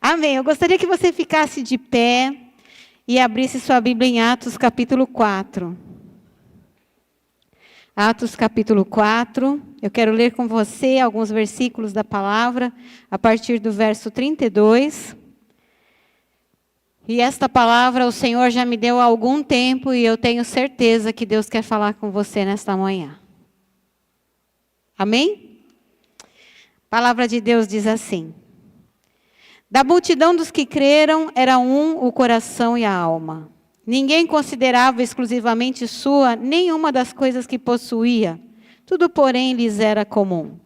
Amém. Eu gostaria que você ficasse de pé e abrisse sua Bíblia em Atos capítulo 4. Atos capítulo 4. Eu quero ler com você alguns versículos da palavra, a partir do verso 32. E esta palavra o Senhor já me deu há algum tempo e eu tenho certeza que Deus quer falar com você nesta manhã. Amém? A palavra de Deus diz assim: da multidão dos que creram, era um o coração e a alma. Ninguém considerava exclusivamente sua nenhuma das coisas que possuía. Tudo, porém, lhes era comum.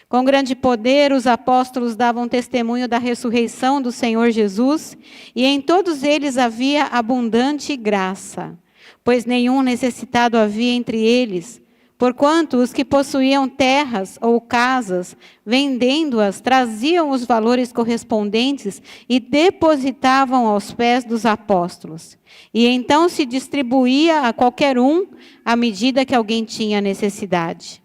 Com grande poder, os apóstolos davam testemunho da ressurreição do Senhor Jesus, e em todos eles havia abundante graça, pois nenhum necessitado havia entre eles. Porquanto os que possuíam terras ou casas, vendendo-as, traziam os valores correspondentes e depositavam aos pés dos apóstolos. E então se distribuía a qualquer um à medida que alguém tinha necessidade.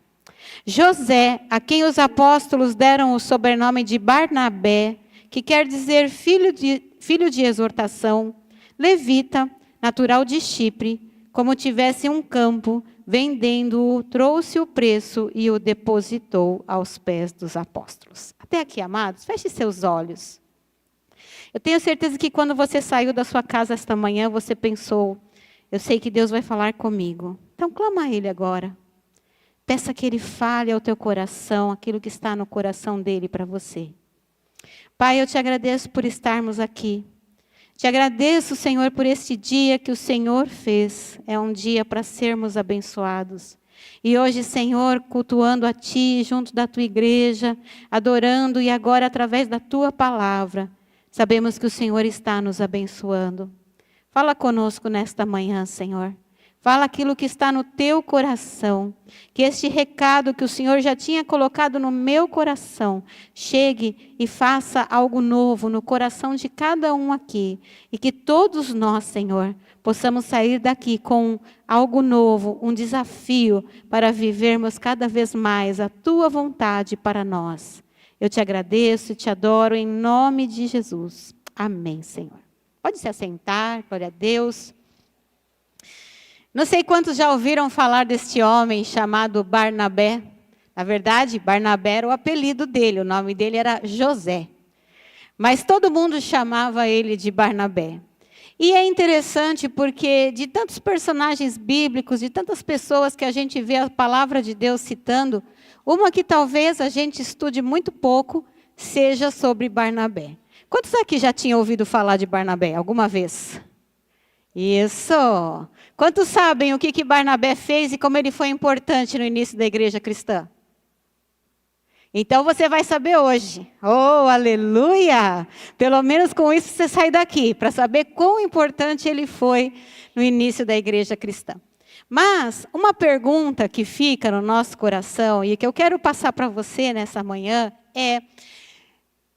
José, a quem os apóstolos deram o sobrenome de Barnabé, que quer dizer filho de exortação, levita, natural de Chipre, como tivesse um campo, vendendo-o, trouxe o preço e o depositou aos pés dos apóstolos. Até aqui, amados, feche seus olhos. Eu tenho certeza que quando você saiu da sua casa esta manhã, você pensou, eu sei que Deus vai falar comigo. Então clama a Ele agora. Peça que Ele fale ao teu coração, aquilo que está no coração dEle para você. Pai, eu te agradeço por estarmos aqui. Te agradeço, Senhor, por este dia que o Senhor fez. É um dia para sermos abençoados. E hoje, Senhor, cultuando a Ti, junto da Tua igreja, adorando e agora através da Tua palavra, sabemos que o Senhor está nos abençoando. Fala conosco nesta manhã, Senhor. Fala aquilo que está no teu coração. Que este recado que o Senhor já tinha colocado no meu coração chegue e faça algo novo no coração de cada um aqui. E que todos nós, Senhor, possamos sair daqui com algo novo, um desafio para vivermos cada vez mais a tua vontade para nós. Eu te agradeço e te adoro em nome de Jesus. Amém, Senhor. Pode se assentar, glória a Deus. Não sei quantos já ouviram falar deste homem chamado Barnabé. Na verdade, Barnabé era o apelido dele, o nome dele era José. Mas todo mundo chamava ele de Barnabé. E é interessante porque de tantos personagens bíblicos, de tantas pessoas que a gente vê a palavra de Deus citando, uma que talvez a gente estude muito pouco seja sobre Barnabé. Quantos aqui já tinham ouvido falar de Barnabé alguma vez? Isso! Quantos sabem o que Barnabé fez e como ele foi importante no início da igreja cristã? Então você vai saber hoje. Oh, aleluia! Pelo menos com isso você sai daqui, para saber quão importante ele foi no início da igreja cristã. Mas uma pergunta que fica no nosso coração e que eu quero passar para você nessa manhã é: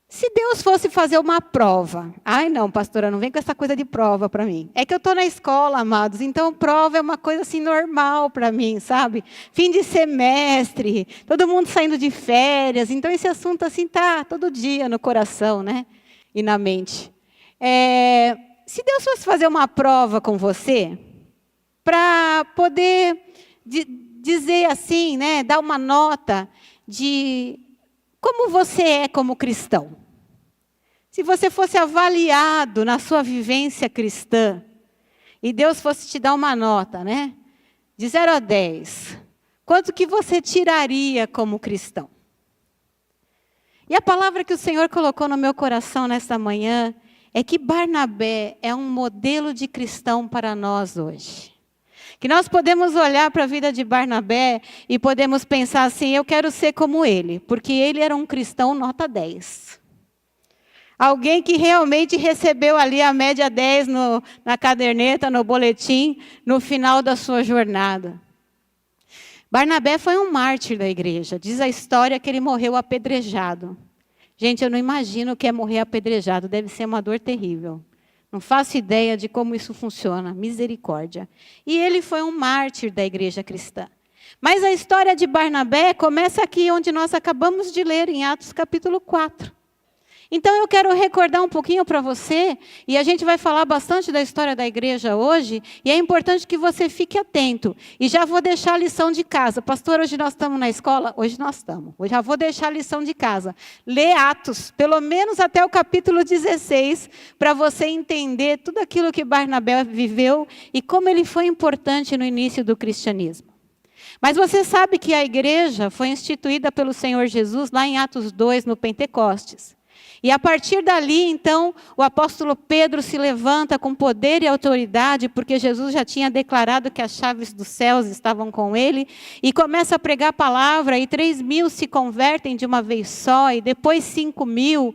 se Deus fosse fazer uma prova... Ai não, pastora, não vem com essa coisa de prova para mim. É que eu estou na escola, amados, então prova é uma coisa assim normal para mim, sabe? Fim de semestre, todo mundo saindo de férias, então esse assunto assim está todo dia no coração, né? E na mente. Se Deus fosse fazer uma prova com você, para poder dizer assim, né, dar uma nota de como você é como cristão. Se você fosse avaliado na sua vivência cristã, e Deus fosse te dar uma nota, né? De 0 a 10, quanto que você tiraria como cristão? E a palavra que o Senhor colocou no meu coração nesta manhã é que Barnabé é um modelo de cristão para nós hoje. Que nós podemos olhar para a vida de Barnabé e podemos pensar assim, eu quero ser como ele, porque ele era um cristão nota 10. Alguém que realmente recebeu ali a média 10 na caderneta, no boletim, no final da sua jornada. Barnabé foi um mártir da igreja. Diz a história que ele morreu apedrejado. Gente, eu não imagino o que é morrer apedrejado. Deve ser uma dor terrível. Não faço ideia de como isso funciona. Misericórdia. E ele foi um mártir da igreja cristã. Mas a história de Barnabé começa aqui onde nós acabamos de ler, em Atos capítulo 4. Então eu quero recordar um pouquinho para você, e a gente vai falar bastante da história da igreja hoje, e é importante que você fique atento. E já vou deixar a lição de casa. Pastor, hoje nós estamos na escola? Hoje nós estamos. Eu já vou deixar a lição de casa. Lê Atos, pelo menos até o capítulo 16, para você entender tudo aquilo que Barnabé viveu e como ele foi importante no início do cristianismo. Mas você sabe que a igreja foi instituída pelo Senhor Jesus lá em Atos 2, no Pentecostes. E a partir dali, então, o apóstolo Pedro se levanta com poder e autoridade, porque Jesus já tinha declarado que as chaves dos céus estavam com ele, e começa a pregar a palavra, e 3.000 se convertem de uma vez só, e depois 5.000.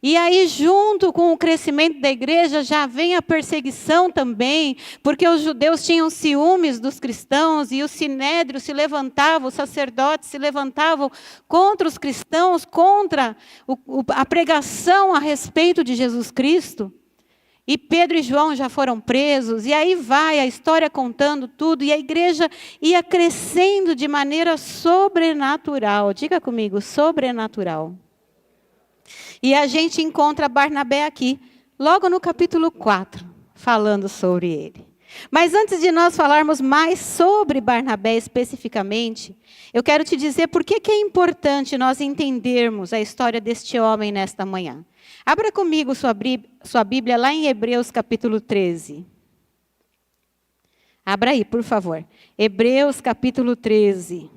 E aí, junto com o crescimento da igreja, já vem a perseguição também, porque os judeus tinham ciúmes dos cristãos, e o sinédrio se levantava, os sacerdotes se levantavam contra os cristãos, contra a pregação a respeito de Jesus Cristo. E Pedro e João já foram presos, e aí vai a história contando tudo, e a igreja ia crescendo de maneira sobrenatural. Diga comigo, sobrenatural. E a gente encontra Barnabé aqui, logo no capítulo 4, falando sobre ele. Mas antes de nós falarmos mais sobre Barnabé especificamente, eu quero te dizer por que é importante nós entendermos a história deste homem nesta manhã. Abra comigo sua Bíblia lá em Hebreus capítulo 13. Abra aí, por favor. Hebreus capítulo 13.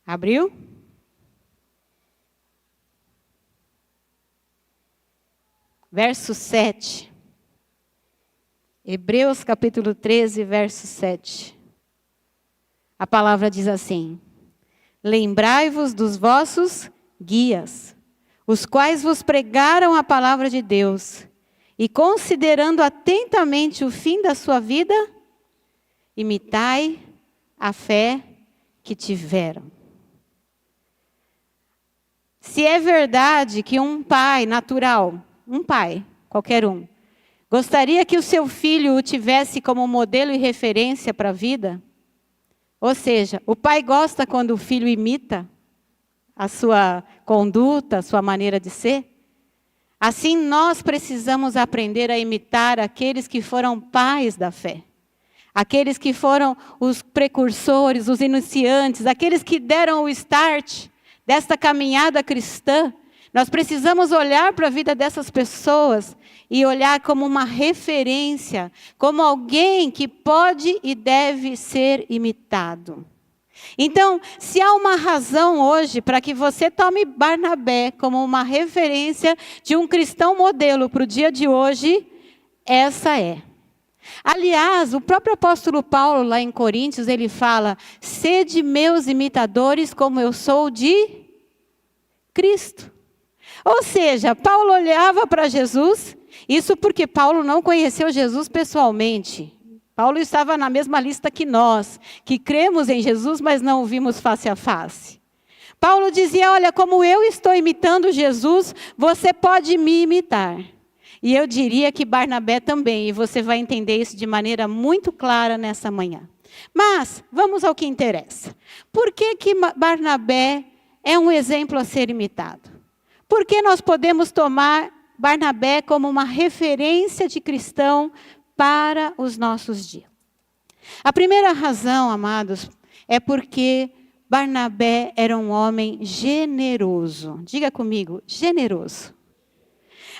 Abriu? Verso 7. Hebreus capítulo 13, verso 7. A palavra diz assim: lembrai-vos dos vossos guias, os quais vos pregaram a palavra de Deus, e considerando atentamente o fim da sua vida, imitai a fé que tiveram. Se é verdade que um pai natural, um pai, qualquer um, gostaria que o seu filho o tivesse como modelo e referência para a vida, ou seja, o pai gosta quando o filho imita a sua conduta, a sua maneira de ser. Assim, nós precisamos aprender a imitar aqueles que foram pais da fé. Aqueles que foram os precursores, os iniciantes, aqueles que deram o start desta caminhada cristã. Nós precisamos olhar para a vida dessas pessoas e olhar como uma referência, como alguém que pode e deve ser imitado. Então, se há uma razão hoje para que você tome Barnabé como uma referência de um cristão modelo para o dia de hoje, essa é. Aliás, o próprio apóstolo Paulo, lá em Coríntios, ele fala: sede meus imitadores como eu sou de Cristo. Ou seja, Paulo olhava para Jesus, isso porque Paulo não conheceu Jesus pessoalmente. Paulo estava na mesma lista que nós, que cremos em Jesus, mas não o vimos face a face. Paulo dizia: olha, como eu estou imitando Jesus, você pode me imitar. E eu diria que Barnabé também, e você vai entender isso de maneira muito clara nessa manhã. Mas, vamos ao que interessa. Por que Barnabé é um exemplo a ser imitado? Por que nós podemos tomar Barnabé como uma referência de cristão para os nossos dias? A primeira razão, amados, é porque Barnabé era um homem generoso. Diga comigo, generoso.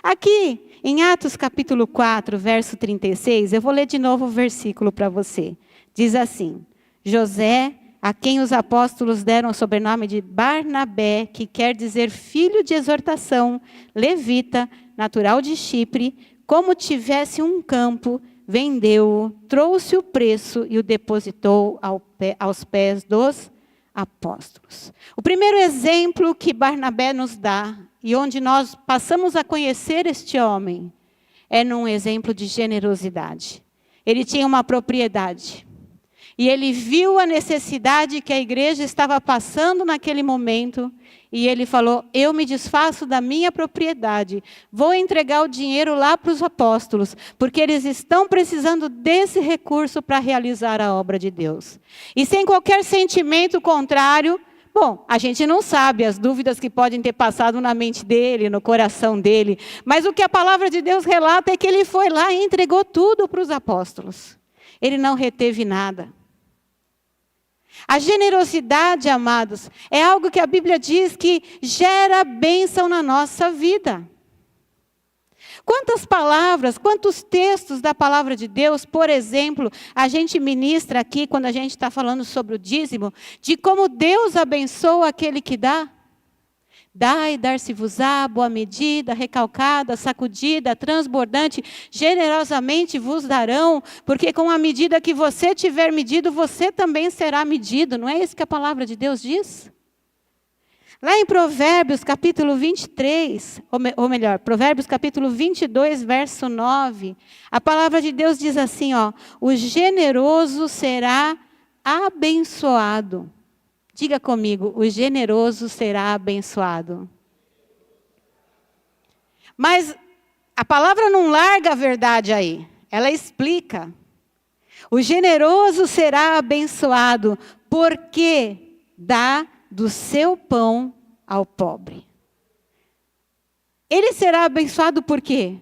Aqui, em Atos capítulo 4, verso 36, eu vou ler de novo o versículo para você. Diz assim: José, a quem os apóstolos deram o sobrenome de Barnabé, que quer dizer filho de exortação, levita, natural de Chipre, como tivesse um campo, vendeu-o, trouxe o preço e o depositou aos pés dos apóstolos. O primeiro exemplo que Barnabé nos dá, e onde nós passamos a conhecer este homem, é num exemplo de generosidade. Ele tinha uma propriedade. E ele viu a necessidade que a igreja estava passando naquele momento, e ele falou: eu me desfaço da minha propriedade, vou entregar o dinheiro lá para os apóstolos, porque eles estão precisando desse recurso para realizar a obra de Deus. E sem qualquer sentimento contrário, Bom, a gente não sabe as dúvidas que podem ter passado na mente dele, no coração dele, mas o que a palavra de Deus relata é que ele foi lá e entregou tudo para os apóstolos. Ele não reteve nada. A generosidade, amados, é algo que a Bíblia diz que gera bênção na nossa vida. Quantas palavras, quantos textos da palavra de Deus, por exemplo, a gente ministra aqui quando a gente está falando sobre o dízimo, de como Deus abençoa aquele que dá? Dai, dar-se-vos-á, boa medida, recalcada, sacudida, transbordante, generosamente vos darão, porque com a medida que você tiver medido, você também será medido. Não é isso que a palavra de Deus diz? Lá em Provérbios capítulo 23, ou melhor, Provérbios capítulo 22, verso 9, a palavra de Deus diz assim, ó, o generoso será abençoado. Diga comigo, o generoso será abençoado. Mas a palavra não larga a verdade aí, ela explica. O generoso será abençoado, porque dá do seu pão ao pobre. Ele será abençoado por quê?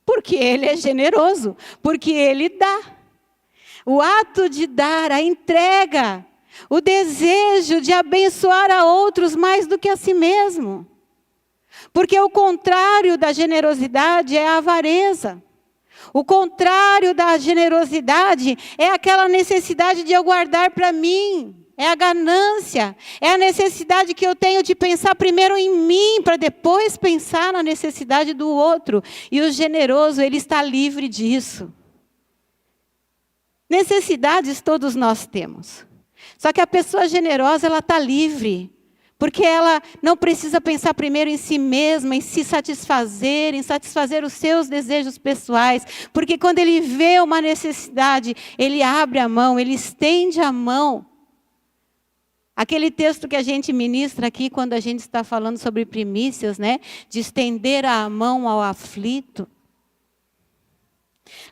Porque ele é generoso, porque ele dá. O ato de dar, a entrega, o desejo de abençoar a outros mais do que a si mesmo. Porque o contrário da generosidade é a avareza. O contrário da generosidade é aquela necessidade de eu guardar para mim. É a ganância, é a necessidade que eu tenho de pensar primeiro em mim, para depois pensar na necessidade do outro. E o generoso, ele está livre disso. Necessidades todos nós temos. Só que a pessoa generosa, ela está livre. Porque ela não precisa pensar primeiro em si mesma, em se satisfazer, em satisfazer os seus desejos pessoais. Porque quando ele vê uma necessidade, ele abre a mão, ele estende a mão. Aquele texto que a gente ministra aqui, quando a gente está falando sobre primícias, né? De estender a mão ao aflito.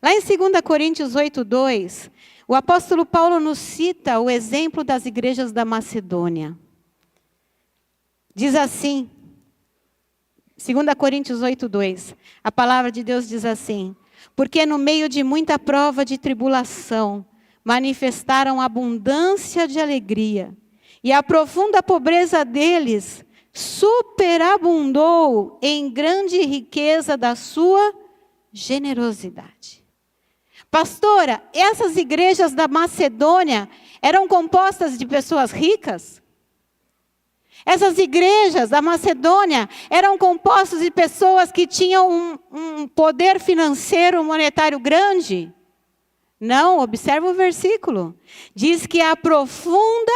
Lá em 2 Coríntios 8:2, o apóstolo Paulo nos cita o exemplo das igrejas da Macedônia. Diz assim, 2 Coríntios 8:2, a palavra de Deus diz assim, porque no meio de muita prova de tribulação, manifestaram abundância de alegria, e a profunda pobreza deles superabundou em grande riqueza da sua generosidade. Pastora, essas igrejas da Macedônia eram compostas de pessoas ricas? Essas igrejas da Macedônia eram compostas de pessoas que tinham um poder financeiro, monetário grande? Não, observa o versículo. Diz que a profunda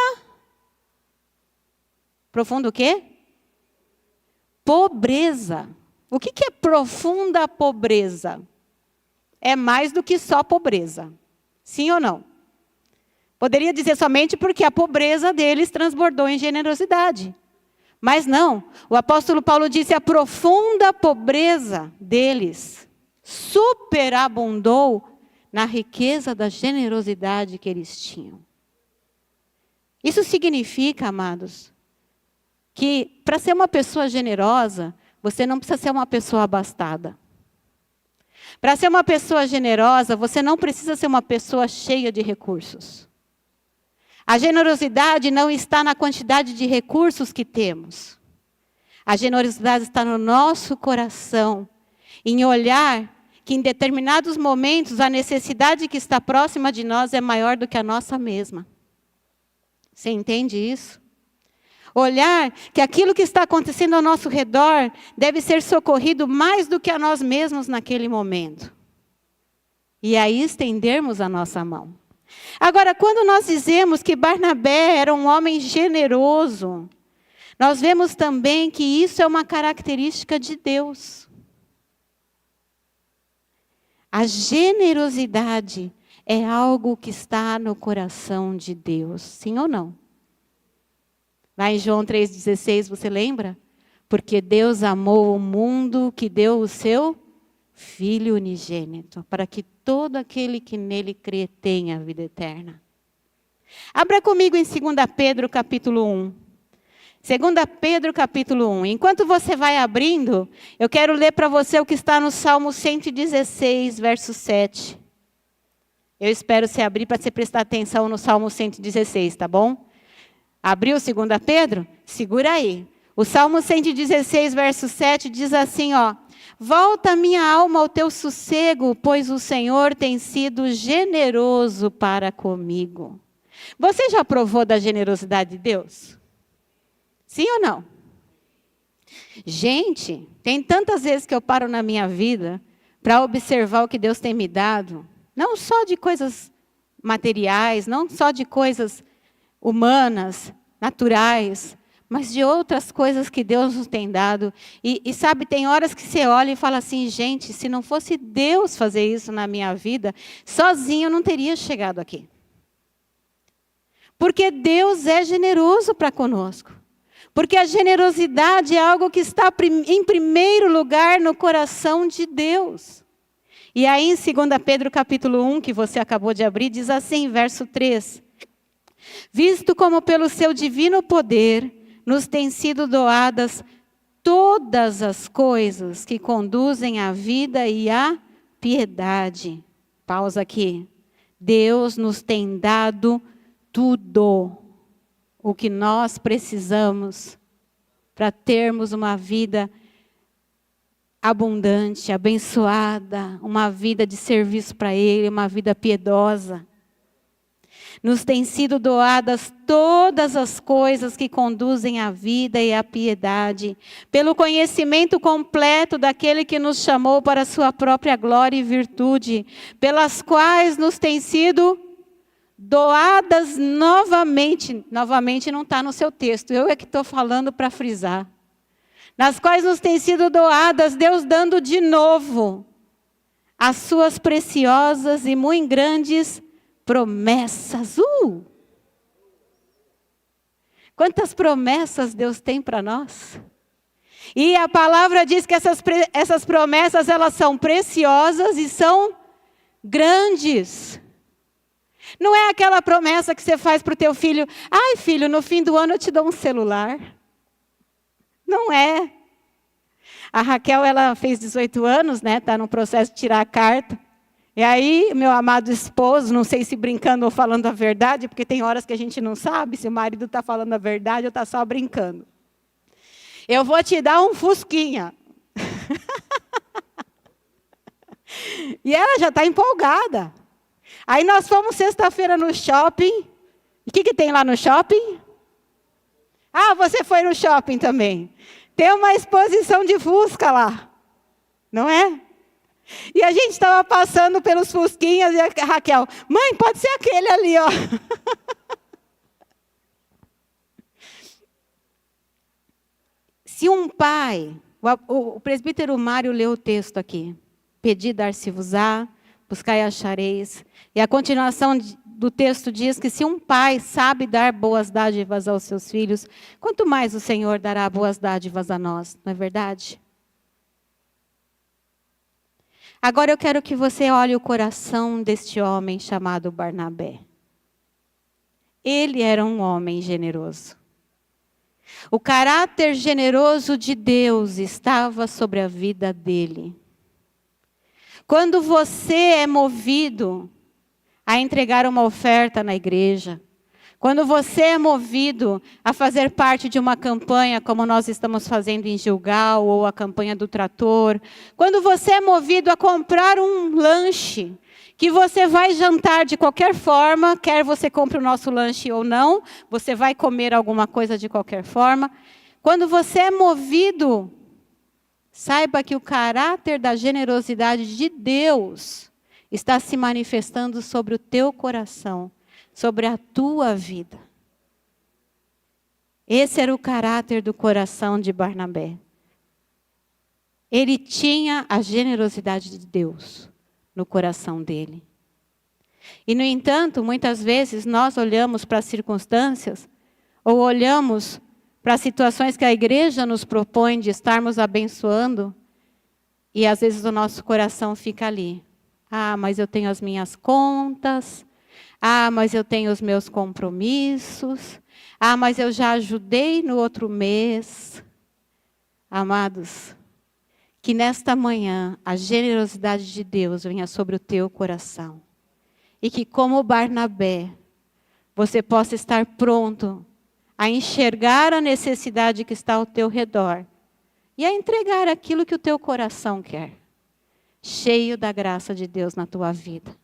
o quê? Pobreza. O que é profunda pobreza? É mais do que só pobreza. Sim ou não? Poderia dizer somente porque a pobreza deles transbordou em generosidade. Mas não. O apóstolo Paulo disse a profunda pobreza deles superabundou na riqueza da generosidade que eles tinham. Isso significa, amados, que para ser uma pessoa generosa, você não precisa ser uma pessoa abastada. Para ser uma pessoa generosa, você não precisa ser uma pessoa cheia de recursos. A generosidade não está na quantidade de recursos que temos. A generosidade está no nosso coração, em olhar que em determinados momentos a necessidade que está próxima de nós é maior do que a nossa mesma. Você entende isso? Olhar que aquilo que está acontecendo ao nosso redor deve ser socorrido mais do que a nós mesmos naquele momento. E aí estendermos a nossa mão. Agora, quando nós dizemos que Barnabé era um homem generoso, nós vemos também que isso é uma característica de Deus. A generosidade é algo que está no coração de Deus, sim ou não? Lá em João 3,16, você lembra? Porque Deus amou o mundo que deu o seu Filho unigênito, para que todo aquele que nele crê tenha a vida eterna. Abra comigo em 2 Pedro capítulo 1. 2 Pedro capítulo 1. Enquanto você vai abrindo, eu quero ler para você o que está no Salmo 116, verso 7. Eu espero você abrir para você prestar atenção no Salmo 116, tá bom? Abriu 2 Pedro? Segura aí. O Salmo 116, verso 7 diz assim, ó. Volta minha alma ao teu sossego, pois o Senhor tem sido generoso para comigo. Você já provou da generosidade de Deus? Sim ou não? Gente, tem tantas vezes que eu paro na minha vida para observar o que Deus tem me dado. Não só de coisas materiais, não só de coisas humanas, naturais, mas de outras coisas que Deus nos tem dado. E sabe, tem horas que você olha e fala assim, gente, se não fosse Deus fazer isso na minha vida, sozinho eu não teria chegado aqui. Porque Deus é generoso para conosco. Porque a generosidade é algo que está em primeiro lugar no coração de Deus. E aí em 2 Pedro capítulo 1, que você acabou de abrir, diz assim, verso 3. Visto como pelo seu divino poder nos têm sido doadas todas as coisas que conduzem à vida e à piedade. Pausa aqui. Deus nos tem dado tudo o que nós precisamos para termos uma vida abundante, abençoada, uma vida de serviço para Ele, uma vida piedosa. Nos têm sido doadas todas as coisas que conduzem à vida e à piedade, pelo conhecimento completo daquele que nos chamou para a sua própria glória e virtude, pelas quais nos têm sido doadas novamente. Novamente não está no seu texto, eu é que estou falando para frisar. Nas quais nos têm sido doadas, Deus dando de novo as suas preciosas e muito grandes promessas. Quantas promessas Deus tem para nós? E a palavra diz que essas promessas, elas são preciosas e são grandes. Não é aquela promessa que você faz para o teu filho, ai filho, no fim do ano eu te dou um celular. Não é. A Raquel, ela fez 18 anos, né? Está no processo de tirar a carta. E aí, meu amado esposo, não sei se brincando ou falando a verdade, porque tem horas que a gente não sabe se o marido está falando a verdade ou está só brincando. Eu vou te dar um fusquinha. E ela já está empolgada. Aí nós fomos sexta-feira no shopping. E o que tem lá no shopping? Ah, você foi no shopping também. Tem uma exposição de Fusca lá. Não é? E a gente estava passando pelos Fusquinhas e a Raquel, mãe, pode ser aquele ali, ó. Se um pai, o presbítero Mário leu o texto aqui. Pedi, dar-se-vos-á, buscai e achareis. E a continuação do texto diz que se um pai sabe dar boas dádivas aos seus filhos, quanto mais o Senhor dará boas dádivas a nós, não é verdade? Agora eu quero que você olhe o coração deste homem chamado Barnabé. Ele era um homem generoso. O caráter generoso de Deus estava sobre a vida dele. Quando você é movido a entregar uma oferta na igreja, quando você é movido a fazer parte de uma campanha, como nós estamos fazendo em Gilgal, ou a campanha do trator, quando você é movido a comprar um lanche, que você vai jantar de qualquer forma, quer você compre o nosso lanche ou não, você vai comer alguma coisa de qualquer forma. Quando você é movido, saiba que o caráter da generosidade de Deus está se manifestando sobre o teu coração, sobre a tua vida. Esse era o caráter do coração de Barnabé. Ele tinha a generosidade de Deus no coração dele. E, no entanto, muitas vezes nós olhamos para as circunstâncias, ou olhamos para as situações que a igreja nos propõe de estarmos abençoando, e às vezes o nosso coração fica ali. Ah, mas eu tenho as minhas contas. Ah, mas eu tenho os meus compromissos. Ah, mas eu já ajudei no outro mês. Amados, que nesta manhã a generosidade de Deus venha sobre o teu coração. E que como Barnabé, você possa estar pronto a enxergar a necessidade que está ao teu redor. E a entregar aquilo que o teu coração quer. Cheio da graça de Deus na tua vida.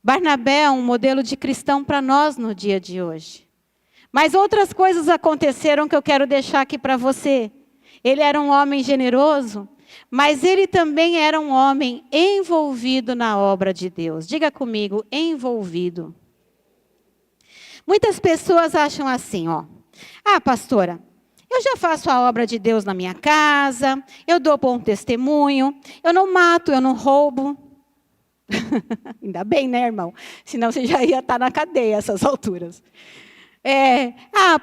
Barnabé é um modelo de cristão para nós no dia de hoje. Mas outras coisas aconteceram que eu quero deixar aqui para você. Ele era um homem generoso, mas ele também era um homem envolvido na obra de Deus. Diga comigo, envolvido. Muitas pessoas acham assim, ó. Ah, pastora, eu já faço a obra de Deus na minha casa, eu dou bom testemunho, eu não mato, eu não roubo. Ainda bem, né, irmão? Senão você já ia estar na cadeia a essas alturas.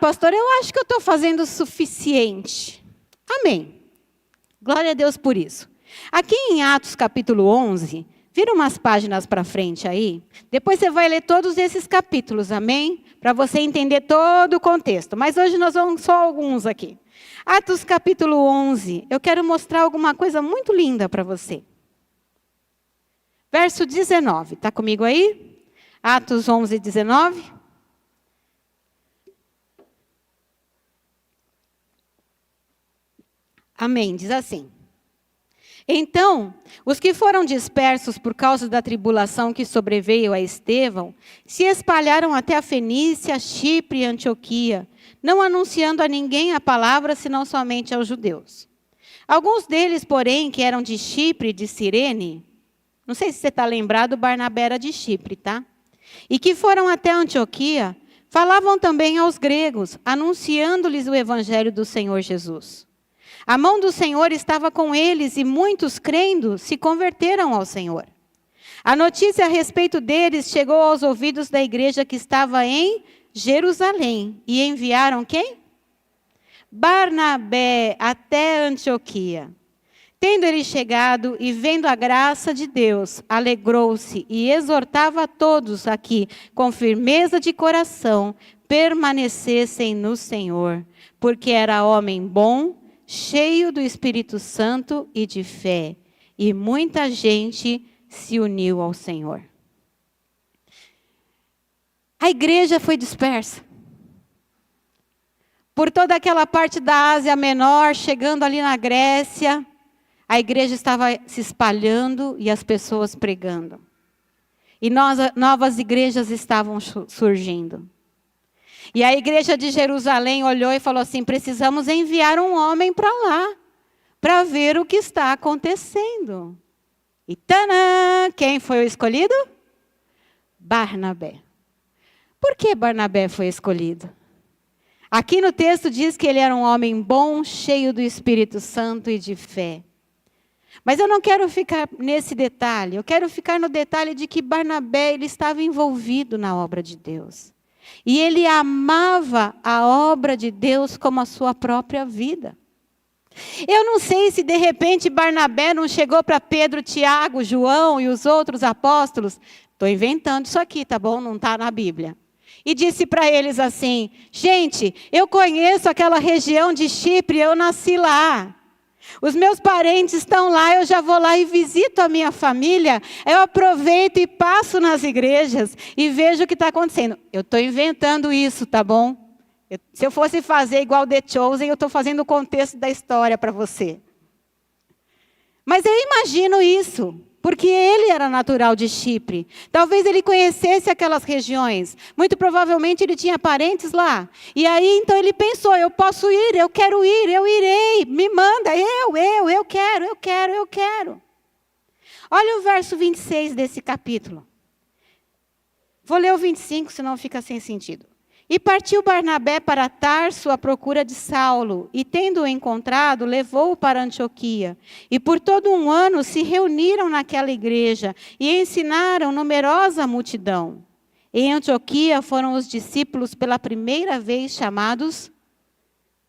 Pastor, eu acho que eu estou fazendo o suficiente. Amém. Glória a Deus por isso. Aqui em Atos capítulo 11, vira umas páginas para frente aí. Depois você vai ler todos esses capítulos, amém? Para você entender todo o contexto. Mas hoje nós vamos só alguns aqui. Atos capítulo 11, eu quero mostrar alguma coisa muito linda para você. Verso 19, está comigo aí? Atos 11, 19. Amém, diz assim. Então, os que foram dispersos por causa da tribulação que sobreveio a Estevão, se espalharam até a Fenícia, Chipre e Antioquia, não anunciando a ninguém a palavra, senão somente aos judeus. Alguns deles, porém, que eram de Chipre e de Cirene, não sei se você está lembrado, Barnabé era de Chipre, tá? E que foram até Antioquia, falavam também aos gregos, anunciando-lhes o evangelho do Senhor Jesus. A mão do Senhor estava com eles e muitos, crendo, se converteram ao Senhor. A notícia a respeito deles chegou aos ouvidos da igreja que estava em Jerusalém. E enviaram quem? Barnabé até Antioquia. Tendo ele chegado e vendo a graça de Deus, alegrou-se e exortava a todos a que, com firmeza de coração, permanecessem no Senhor, porque era homem bom, cheio do Espírito Santo e de fé, e muita gente se uniu ao Senhor. A igreja foi dispersa. Por toda aquela parte da Ásia Menor, chegando ali na Grécia, a igreja estava se espalhando e as pessoas pregando. E novas igrejas estavam surgindo. E a igreja de Jerusalém olhou e falou assim, precisamos enviar um homem para lá, para ver o que está acontecendo. E tanã, quem foi o escolhido? Barnabé. Por que Barnabé foi escolhido? Aqui no texto diz que ele era um homem bom, cheio do Espírito Santo e de fé. Mas eu não quero ficar nesse detalhe, eu quero ficar no detalhe de que Barnabé ele estava envolvido na obra de Deus. E ele amava a obra de Deus como a sua própria vida. Eu não sei se de repente Barnabé não chegou para Pedro, Tiago, João e os outros apóstolos. Estou inventando isso aqui, tá bom? Não está na Bíblia. E disse para eles assim, gente, eu conheço aquela região de Chipre, eu nasci lá. Os meus parentes estão lá, eu já vou lá e visito a minha família, eu aproveito e passo nas igrejas e vejo o que está acontecendo. Eu estou inventando isso, tá bom? Se eu fosse fazer igual The Chosen, eu estou fazendo o contexto da história para você. Mas eu imagino isso, porque ele era natural de Chipre. Talvez ele conhecesse aquelas regiões. Muito provavelmente ele tinha parentes lá. E aí, então, ele pensou, eu posso ir, eu quero ir, eu irei. Me manda, eu quero. Olha o verso 26 desse capítulo. Vou ler o 25, senão fica sem sentido. E partiu Barnabé para Tarso à procura de Saulo, e tendo-o encontrado, levou-o para Antioquia. E por todo um ano se reuniram naquela igreja, e ensinaram numerosa multidão. Em Antioquia foram os discípulos pela primeira vez chamados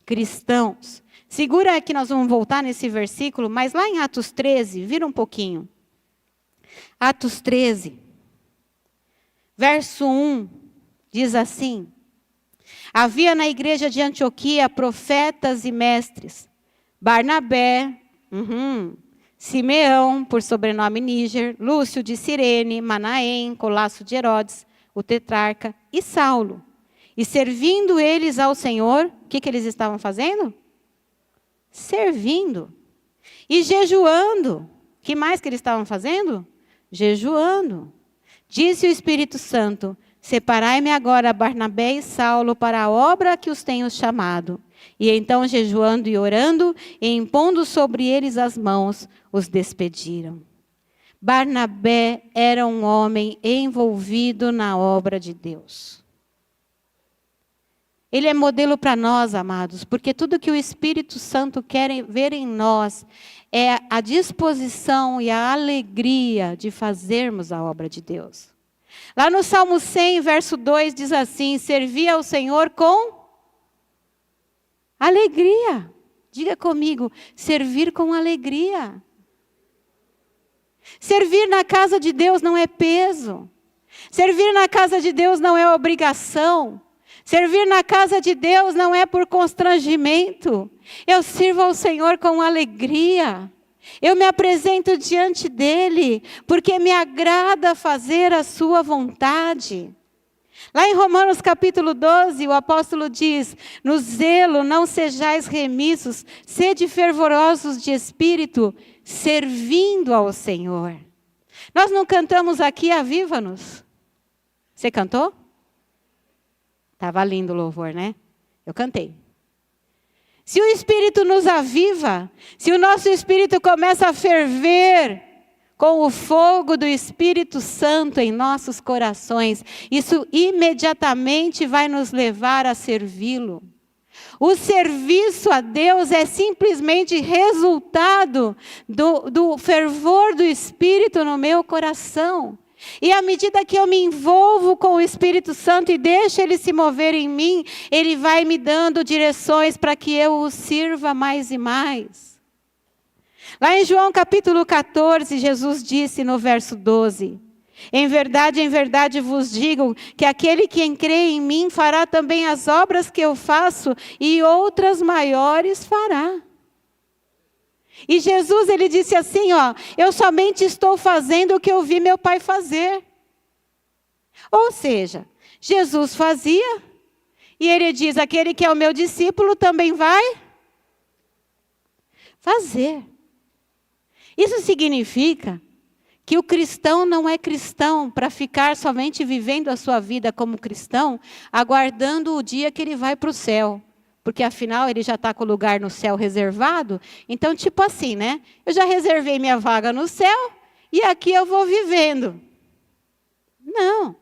cristãos. Segura que nós vamos voltar nesse versículo, mas lá em Atos 13, vira um pouquinho. Atos 13, verso 1, diz assim... Havia na igreja de Antioquia profetas e mestres. Barnabé, Simeão, por sobrenome Níger, Lúcio de Cirene, Manaém, Colasso de Herodes, o tetrarca, e Saulo. E servindo eles ao Senhor, o que eles estavam fazendo? Servindo. E jejuando. O que mais que eles estavam fazendo? Jejuando. Disse o Espírito Santo: separai-me agora Barnabé e Saulo para a obra a que os tenho chamado. E então, jejuando e orando, e impondo sobre eles as mãos, os despediram. Barnabé era um homem envolvido na obra de Deus. Ele é modelo para nós, amados, porque tudo que o Espírito Santo quer ver em nós é a disposição e a alegria de fazermos a obra de Deus. Lá no Salmo 100, verso 2, diz assim: servi ao Senhor com alegria. Diga comigo, servir com alegria. Servir na casa de Deus não é peso. Servir na casa de Deus não é obrigação. Servir na casa de Deus não é por constrangimento. Eu sirvo ao Senhor com alegria. Eu me apresento diante dEle, porque me agrada fazer a sua vontade. Lá em Romanos capítulo 12, o apóstolo diz: no zelo não sejais remissos, sede fervorosos de espírito, servindo ao Senhor. Nós não cantamos aqui Aviva-nos? Você cantou? Estava lindo o louvor, né? Eu cantei. Se o Espírito nos aviva, se o nosso espírito começa a ferver com o fogo do Espírito Santo em nossos corações, isso imediatamente vai nos levar a servi-lo. O serviço a Deus é simplesmente resultado do fervor do Espírito no meu coração. E à medida que eu me envolvo com o Espírito Santo e deixo Ele se mover em mim, Ele vai me dando direções para que eu o sirva mais e mais. Lá em João capítulo 14, Jesus disse no verso 12: em verdade vos digo que aquele que crê em mim fará também as obras que eu faço e outras maiores fará. E Jesus, ele disse assim, eu somente estou fazendo o que eu vi meu Pai fazer. Ou seja, Jesus fazia, e ele diz, aquele que é o meu discípulo também vai fazer. Isso significa que o cristão não é cristão para ficar somente vivendo a sua vida como cristão, aguardando o dia que ele vai para o céu. Porque afinal ele já está com o lugar no céu reservado. Então tipo assim, né? Eu já reservei minha vaga no céu e aqui eu vou vivendo. Não.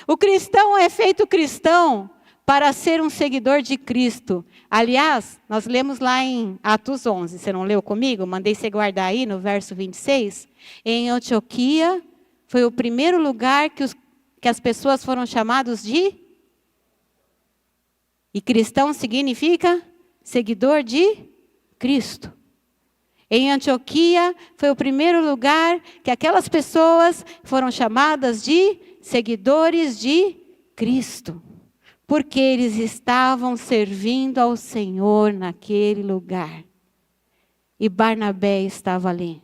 O cristão é feito cristão para ser um seguidor de Cristo. Aliás, nós lemos lá em Atos 11. Você não leu comigo? Mandei você guardar aí no verso 26. Em Antioquia foi o primeiro lugar que as pessoas foram chamadas de... E cristão significa seguidor de Cristo. Em Antioquia foi o primeiro lugar que aquelas pessoas foram chamadas de seguidores de Cristo. Porque eles estavam servindo ao Senhor naquele lugar. E Barnabé estava ali.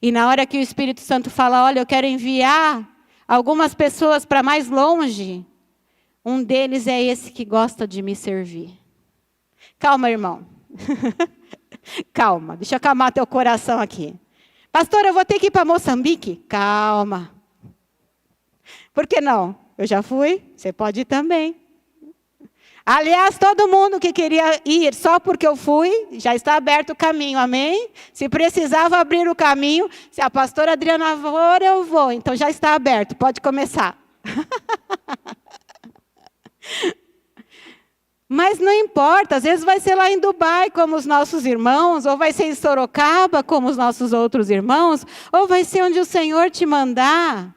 E na hora que o Espírito Santo fala, olha, eu quero enviar algumas pessoas para mais longe, um deles é esse que gosta de me servir. Calma, irmão. Calma, deixa eu acalmar teu coração aqui. Pastor, eu vou ter que ir para Moçambique? Calma. Por que não? Eu já fui, você pode ir também. Aliás, todo mundo que queria ir só porque eu fui, já está aberto o caminho, amém? Se precisava abrir o caminho, se a pastora Adriana for, eu vou. Então já está aberto, pode começar. Mas não importa, às vezes vai ser lá em Dubai como os nossos irmãos, ou vai ser em Sorocaba como os nossos outros irmãos, ou vai ser onde o Senhor te mandar,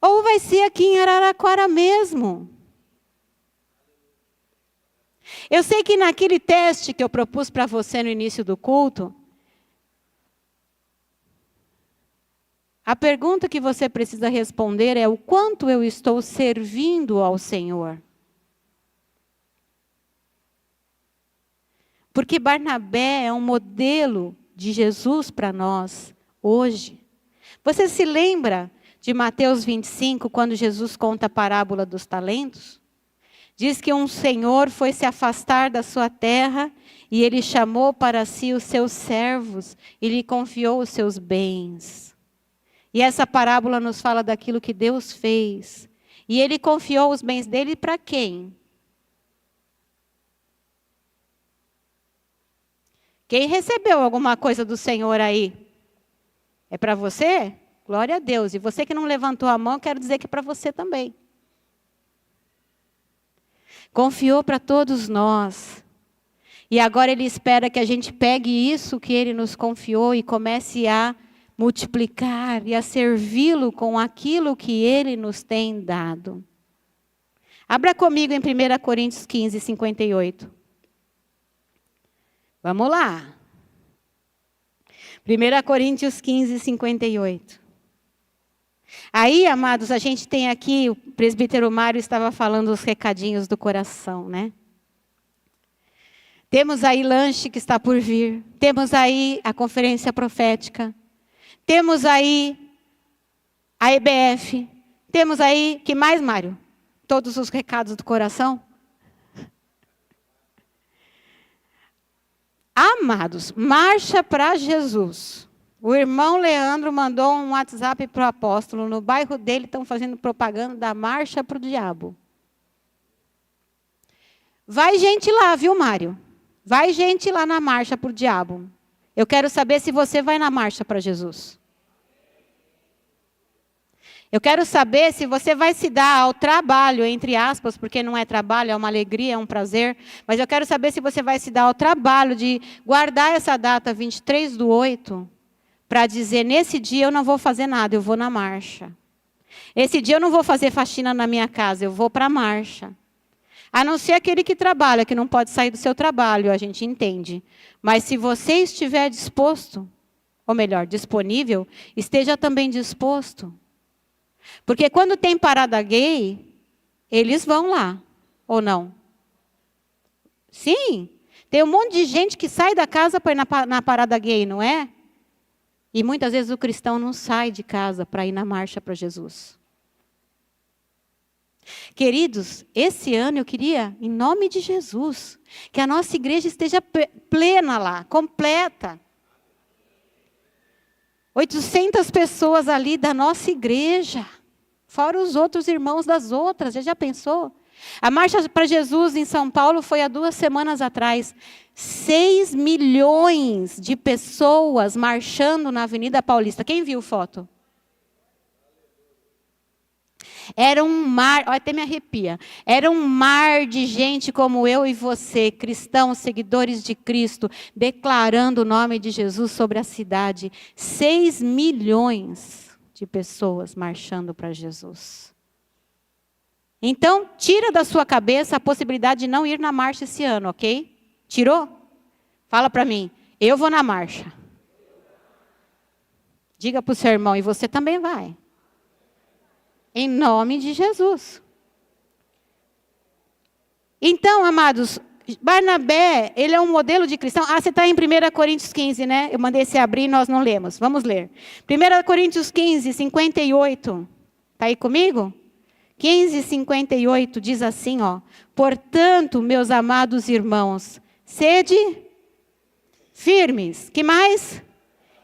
ou vai ser aqui em Araraquara mesmo. Eu sei que naquele teste que eu propus para você no início do culto, A pergunta que você precisa responder é: o quanto eu estou servindo ao Senhor? Porque Barnabé é um modelo de Jesus para nós hoje. Você se lembra de Mateus 25, quando Jesus conta a parábola dos talentos? Diz que um senhor foi se afastar da sua terra e ele chamou para si os seus servos e lhe confiou os seus bens. E essa parábola nos fala daquilo que Deus fez. E ele confiou os bens dele para quem? Quem recebeu alguma coisa do Senhor aí? É para você? Glória a Deus. E você que não levantou a mão, quero dizer que é para você também. Confiou para todos nós. E agora Ele espera que a gente pegue isso que Ele nos confiou e comece a multiplicar e a servi-lo com aquilo que Ele nos tem dado. Abra comigo em 1 Coríntios 15, 58. Vamos lá. 1 Coríntios 15, 58. Aí, amados, a gente tem aqui, o presbítero Mário estava falando os recadinhos do coração, né? Temos aí lanche que está por vir. Temos aí a conferência profética. Temos aí a EBF. Temos aí, que mais, Mário? Todos os recados do coração? Amados, marcha para Jesus. O irmão Leandro mandou um WhatsApp para o apóstolo. No bairro dele estão fazendo propaganda da marcha para o diabo. Vai gente lá, viu, Mário? Vai gente lá na marcha para o diabo. Eu quero saber se você vai na marcha para Jesus. Eu quero saber se você vai se dar ao trabalho, entre aspas, porque não é trabalho, é uma alegria, é um prazer. Mas eu quero saber se você vai se dar ao trabalho de guardar essa data 23/8, para dizer, nesse dia eu não vou fazer nada, eu vou na marcha. Esse dia eu não vou fazer faxina na minha casa, eu vou para a marcha. A não ser aquele que trabalha, que não pode sair do seu trabalho, a gente entende. Mas se você estiver disposto, ou melhor, disponível, esteja também disposto. Porque quando tem parada gay, eles vão lá, ou não? Sim, tem um monte de gente que sai da casa para ir na parada gay, não é? E muitas vezes o cristão não sai de casa para ir na marcha para Jesus. Queridos, esse ano eu queria, em nome de Jesus, que a nossa igreja esteja plena lá, completa. 800 pessoas ali da nossa igreja, fora os outros irmãos das outras, já pensou? A Marcha para Jesus em São Paulo foi há 2 semanas atrás. 6 milhões de pessoas marchando na Avenida Paulista. Quem viu foto? Era um mar, até me arrepia. Era um mar de gente como eu e você, cristãos, seguidores de Cristo, declarando o nome de Jesus sobre a cidade. 6 milhões de pessoas marchando para Jesus. Então, tira da sua cabeça a possibilidade de não ir na marcha esse ano, ok? Tirou? Fala para mim, eu vou na marcha. Diga para o seu irmão, e você também vai. Em nome de Jesus. Então, amados, Barnabé, ele é um modelo de cristão. Ah, você está em 1 Coríntios 15, né? Eu mandei você abrir e nós não lemos. Vamos ler. 1 Coríntios 15, 58. Está aí comigo? 15, 58 diz assim, ó. Portanto, meus amados irmãos, sede firmes. Que mais?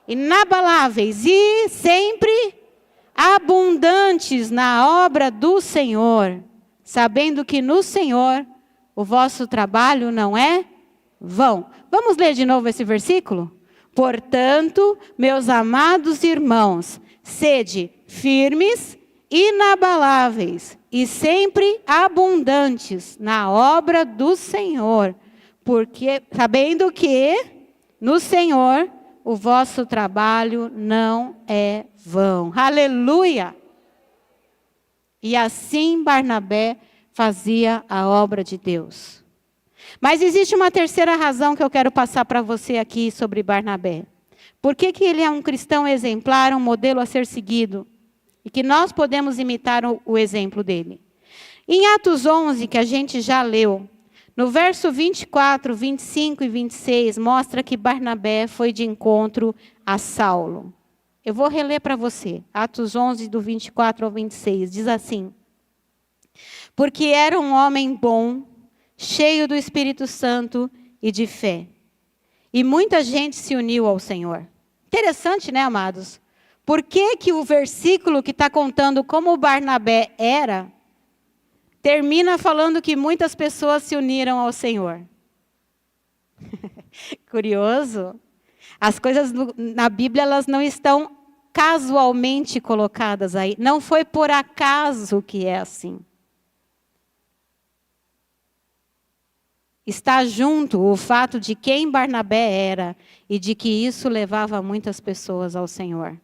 Inabaláveis e sempre abundantes na obra do Senhor, sabendo que no Senhor o vosso trabalho não é vão. Vamos ler de novo esse versículo? Portanto, meus amados irmãos, sede firmes, inabaláveis e sempre abundantes na obra do Senhor, porque sabendo que no Senhor o vosso trabalho não é vão. Aleluia! E assim Barnabé fazia a obra de Deus. Mas existe uma terceira razão que eu quero passar para você aqui sobre Barnabé. Por que ele é um cristão exemplar, um modelo a ser seguido? E que nós podemos imitar o exemplo dele. Em Atos 11, que a gente já leu, no verso 24, 25 e 26, mostra que Barnabé foi de encontro a Saulo. Eu vou reler para você. Atos 11, do 24 ao 26, diz assim: porque era um homem bom, cheio do Espírito Santo e de fé. E muita gente se uniu ao Senhor. Interessante, né, amados? Por que o versículo que está contando como o Barnabé era, termina falando que muitas pessoas se uniram ao Senhor? Curioso. As coisas na Bíblia, elas não estão casualmente colocadas aí. Não foi por acaso que é assim. Está junto o fato de quem Barnabé era e de que isso levava muitas pessoas ao Senhor.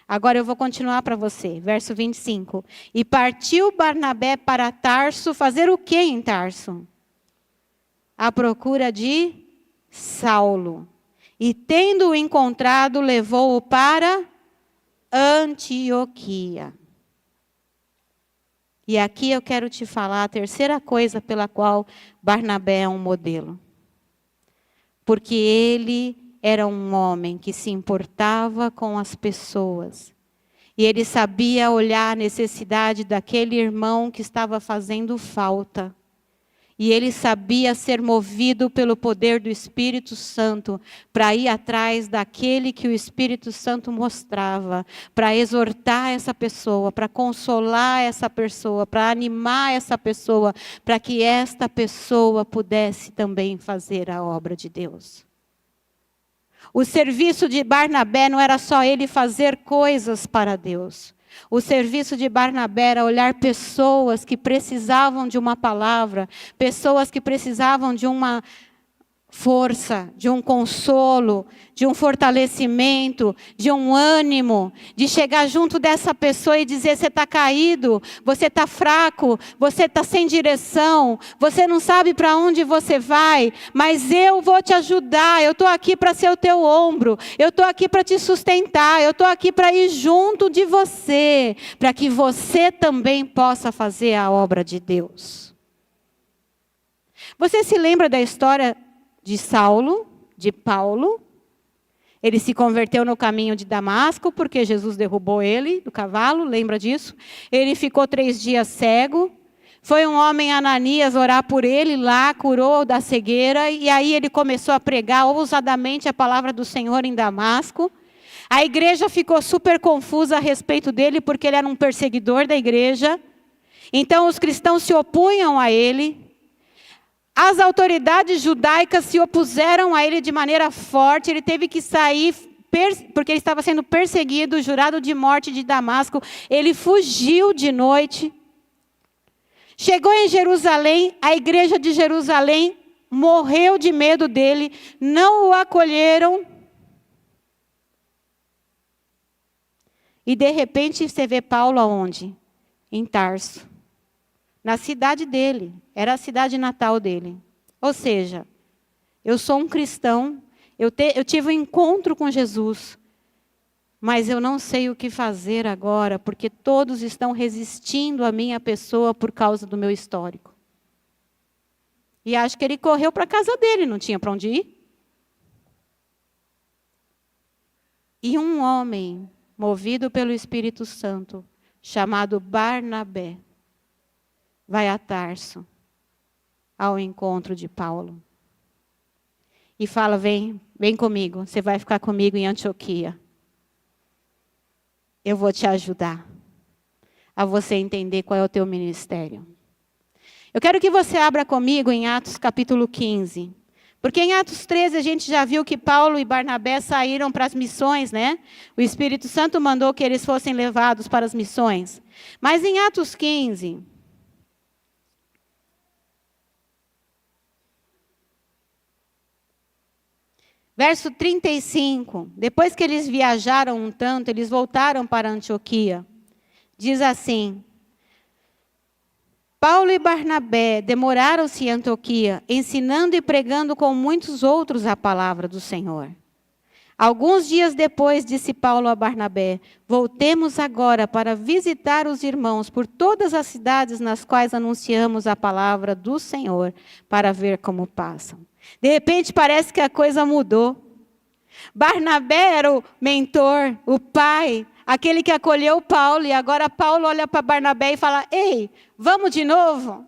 Agora eu vou continuar para você, verso 25. E partiu Barnabé para Tarso, fazer o que em Tarso? À procura de Saulo. E tendo-o encontrado, levou-o para Antioquia. E aqui eu quero te falar a terceira coisa pela qual Barnabé é um modelo. Porque ele era um homem que se importava com as pessoas. E ele sabia olhar a necessidade daquele irmão que estava fazendo falta. E ele sabia ser movido pelo poder do Espírito Santo para ir atrás daquele que o Espírito Santo mostrava, para exortar essa pessoa, para consolar essa pessoa, para animar essa pessoa, para que esta pessoa pudesse também fazer a obra de Deus. O serviço de Barnabé não era só ele fazer coisas para Deus. O serviço de Barnabé era olhar pessoas que precisavam de uma palavra, pessoas que precisavam de uma força, de um consolo, de um fortalecimento, de um ânimo, de chegar junto dessa pessoa e dizer: você está caído, você está fraco, você está sem direção, você não sabe para onde você vai, mas eu vou te ajudar, eu estou aqui para ser o teu ombro, eu estou aqui para te sustentar, eu estou aqui para ir junto de você, para que você também possa fazer a obra de Deus. Você se lembra da história de Saulo, de Paulo? Ele se converteu no caminho de Damasco, porque Jesus derrubou ele do cavalo, lembra disso? Ele ficou 3 dias cego. Foi um homem, Ananias, orar por ele lá, curou da cegueira. E aí ele começou a pregar ousadamente a palavra do Senhor em Damasco. A igreja ficou super confusa a respeito dele, porque ele era um perseguidor da igreja. Então os cristãos se opunham a ele. As autoridades judaicas se opuseram a ele de maneira forte. Ele teve que sair, porque ele estava sendo perseguido, jurado de morte de Damasco. Ele fugiu de noite. Chegou em Jerusalém, a igreja de Jerusalém morreu de medo dele, não o acolheram. E de repente você vê Paulo aonde? Em Tarso. Na cidade dele, era a cidade natal dele. Ou seja, eu sou um cristão, eu tive um encontro com Jesus, mas eu não sei o que fazer agora, porque todos estão resistindo à minha pessoa por causa do meu histórico. E acho que ele correu para a casa dele, não tinha para onde ir. E um homem, movido pelo Espírito Santo, chamado Barnabé, vai a Tarso, ao encontro de Paulo. E fala: vem comigo, você vai ficar comigo em Antioquia. Eu vou te ajudar a você entender qual é o teu ministério. Eu quero que você abra comigo em Atos capítulo 15. Porque em Atos 13 a gente já viu que Paulo e Barnabé saíram para as missões, né? O Espírito Santo mandou que eles fossem levados para as missões. Mas em Atos 15... verso 35, depois que eles viajaram um tanto, eles voltaram para Antioquia. Diz assim: Paulo e Barnabé demoraram-se em Antioquia, ensinando e pregando com muitos outros a palavra do Senhor. Alguns dias depois, disse Paulo a Barnabé: voltemos agora para visitar os irmãos por todas as cidades nas quais anunciamos a palavra do Senhor, para ver como passam. De repente parece que a coisa mudou. Barnabé era o mentor, o pai, aquele que acolheu Paulo, e agora Paulo olha para Barnabé e fala: ei, vamos de novo?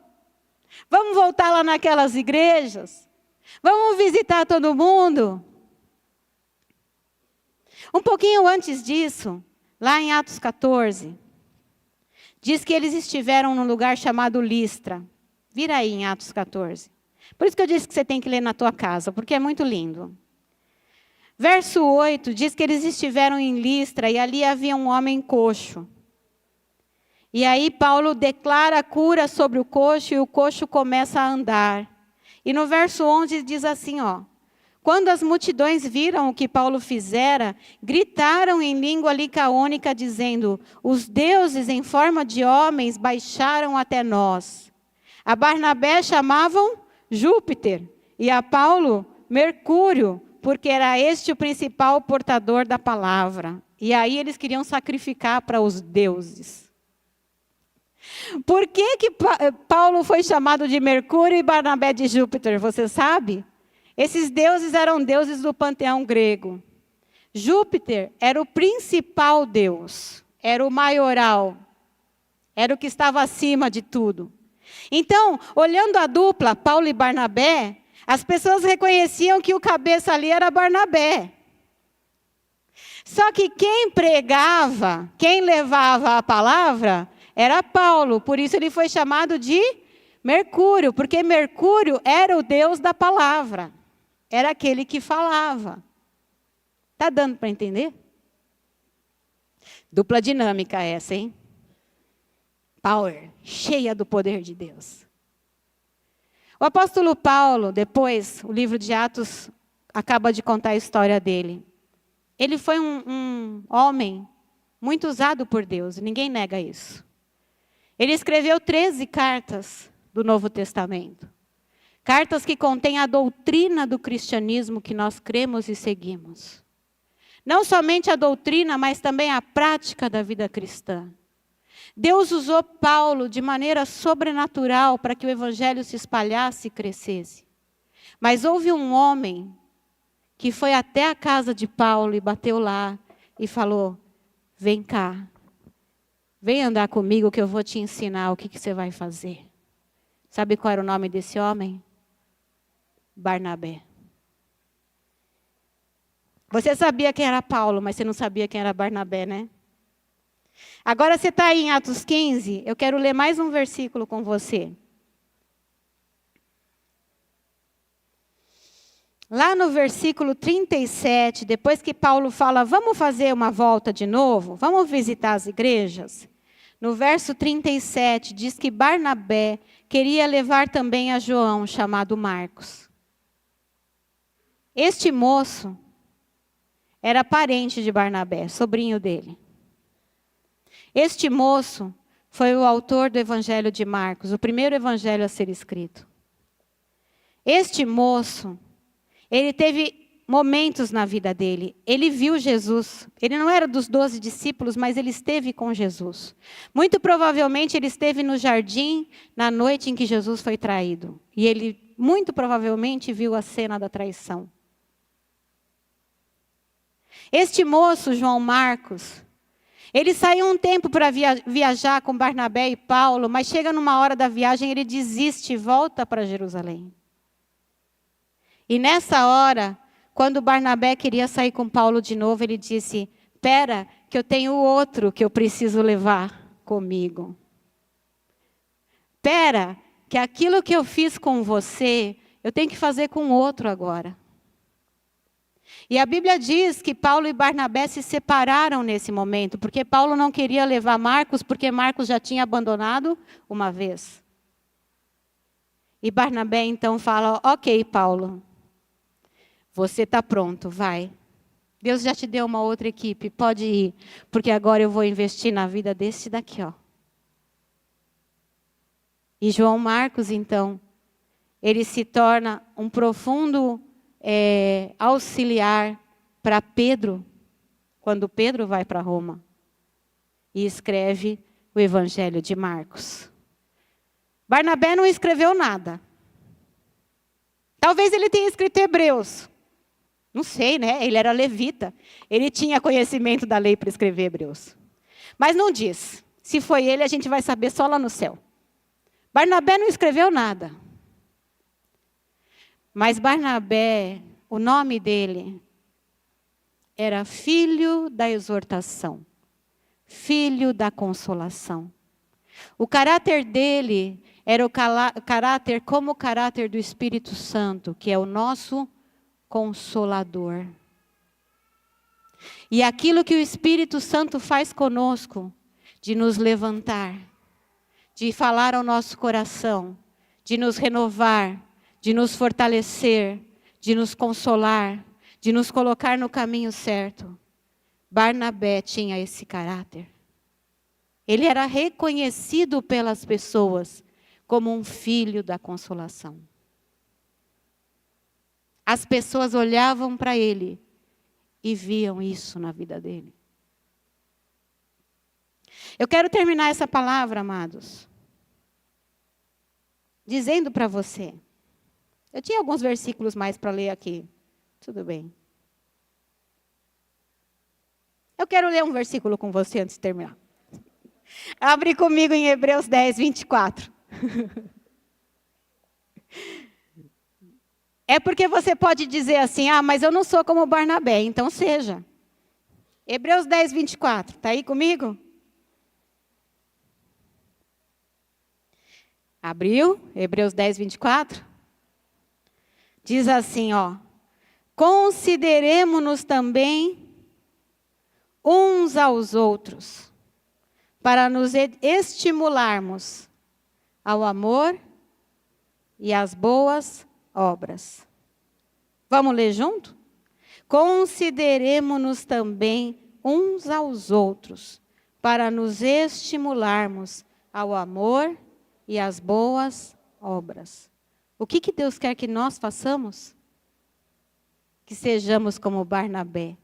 Vamos voltar lá naquelas igrejas? Vamos visitar todo mundo? Um pouquinho antes disso, lá em Atos 14, diz que eles estiveram num lugar chamado Listra. Vira aí em Atos 14. Por isso que eu disse que você tem que ler na tua casa, porque é muito lindo. Verso 8 diz que eles estiveram em Listra e ali havia um homem coxo. E aí Paulo declara a cura sobre o coxo e o coxo começa a andar. E no verso 11 diz assim, ó: quando as multidões viram o que Paulo fizera, gritaram em língua licaônica, dizendo: os deuses em forma de homens baixaram até nós. A Barnabé chamavam Júpiter e a Paulo Mercúrio, porque era este o principal portador da palavra. E aí eles queriam sacrificar para os deuses. Por que Paulo foi chamado de Mercúrio e Barnabé de Júpiter, você sabe? Esses deuses eram deuses do panteão grego. Júpiter era o principal deus, era o maioral, era o que estava acima de tudo. Então, olhando a dupla, Paulo e Barnabé, as pessoas reconheciam que o cabeça ali era Barnabé. Só que quem pregava, quem levava a palavra, era Paulo. Por isso ele foi chamado de Mercúrio, porque Mercúrio era o deus da palavra. Era aquele que falava. Está dando para entender? Dupla dinâmica essa, hein? Power, cheia do poder de Deus. O apóstolo Paulo, depois, o livro de Atos acaba de contar a história dele. Ele foi um homem muito usado por Deus, ninguém nega isso. Ele escreveu 13 cartas do Novo Testamento. Cartas que contêm a doutrina do cristianismo que nós cremos e seguimos. Não somente a doutrina, mas também a prática da vida cristã. Deus usou Paulo de maneira sobrenatural para que o evangelho se espalhasse e crescesse. Mas houve um homem que foi até a casa de Paulo e bateu lá e falou: vem cá, vem andar comigo que eu vou te ensinar o que você vai fazer. Sabe qual era o nome desse homem? Barnabé. Você sabia quem era Paulo, mas você não sabia quem era Barnabé, né? Agora você está aí em Atos 15, eu quero ler mais um versículo com você. Lá no versículo 37, depois que Paulo fala: vamos fazer uma volta de novo, vamos visitar as igrejas. No verso 37, diz que Barnabé queria levar também a João, chamado Marcos. Este moço era parente de Barnabé, sobrinho dele. Este moço foi o autor do evangelho de Marcos, o primeiro evangelho a ser escrito. Este moço, ele teve momentos na vida dele. Ele viu Jesus. Ele não era dos 12 discípulos, mas ele esteve com Jesus. Muito provavelmente ele esteve no jardim na noite em que Jesus foi traído. E ele muito provavelmente viu a cena da traição. Este moço, João Marcos, ele saiu um tempo para viajar com Barnabé e Paulo, mas chega numa hora da viagem, ele desiste e volta para Jerusalém. E nessa hora, quando Barnabé queria sair com Paulo de novo, ele disse: espera, que eu tenho outro que eu preciso levar comigo. Espera, que aquilo que eu fiz com você, eu tenho que fazer com outro agora. E a Bíblia diz que Paulo e Barnabé se separaram nesse momento, porque Paulo não queria levar Marcos, porque Marcos já tinha abandonado uma vez. E Barnabé então fala: ok, Paulo, você está pronto, vai. Deus já te deu uma outra equipe, pode ir, porque agora eu vou investir na vida desse daqui, ó. E João Marcos, então, ele se torna um profundo auxiliar para Pedro, quando Pedro vai para Roma e escreve o Evangelho de Marcos. Barnabé não escreveu nada. Talvez ele tenha escrito Hebreus. Não sei, né? Ele era levita. Ele tinha conhecimento da lei para escrever Hebreus. Mas não diz. Se foi ele, a gente vai saber só lá no céu. Barnabé não escreveu nada. Mas Barnabé, o nome dele era filho da exortação, filho da consolação. O caráter dele era o caráter como o caráter do Espírito Santo, que é o nosso Consolador. E aquilo que o Espírito Santo faz conosco, de nos levantar, de falar ao nosso coração, de nos renovar, de nos fortalecer, de nos consolar, de nos colocar no caminho certo. Barnabé tinha esse caráter. Ele era reconhecido pelas pessoas como um filho da consolação. As pessoas olhavam para ele e viam isso na vida dele. Eu quero terminar essa palavra, amados, dizendo para você. Eu tinha alguns versículos mais para ler aqui. Tudo bem. Eu quero ler um versículo com você antes de terminar. Abre comigo em Hebreus 10, 24. É porque você pode dizer assim, mas eu não sou como Barnabé, então seja. Hebreus 10, 24, está aí comigo? Abriu? Hebreus 10, 24? Diz assim, consideremo-nos também uns aos outros, para nos estimularmos ao amor e às boas obras. Vamos ler junto? Consideremo-nos também uns aos outros, para nos estimularmos ao amor e às boas obras. O que Deus quer que nós façamos? Que sejamos como Barnabé,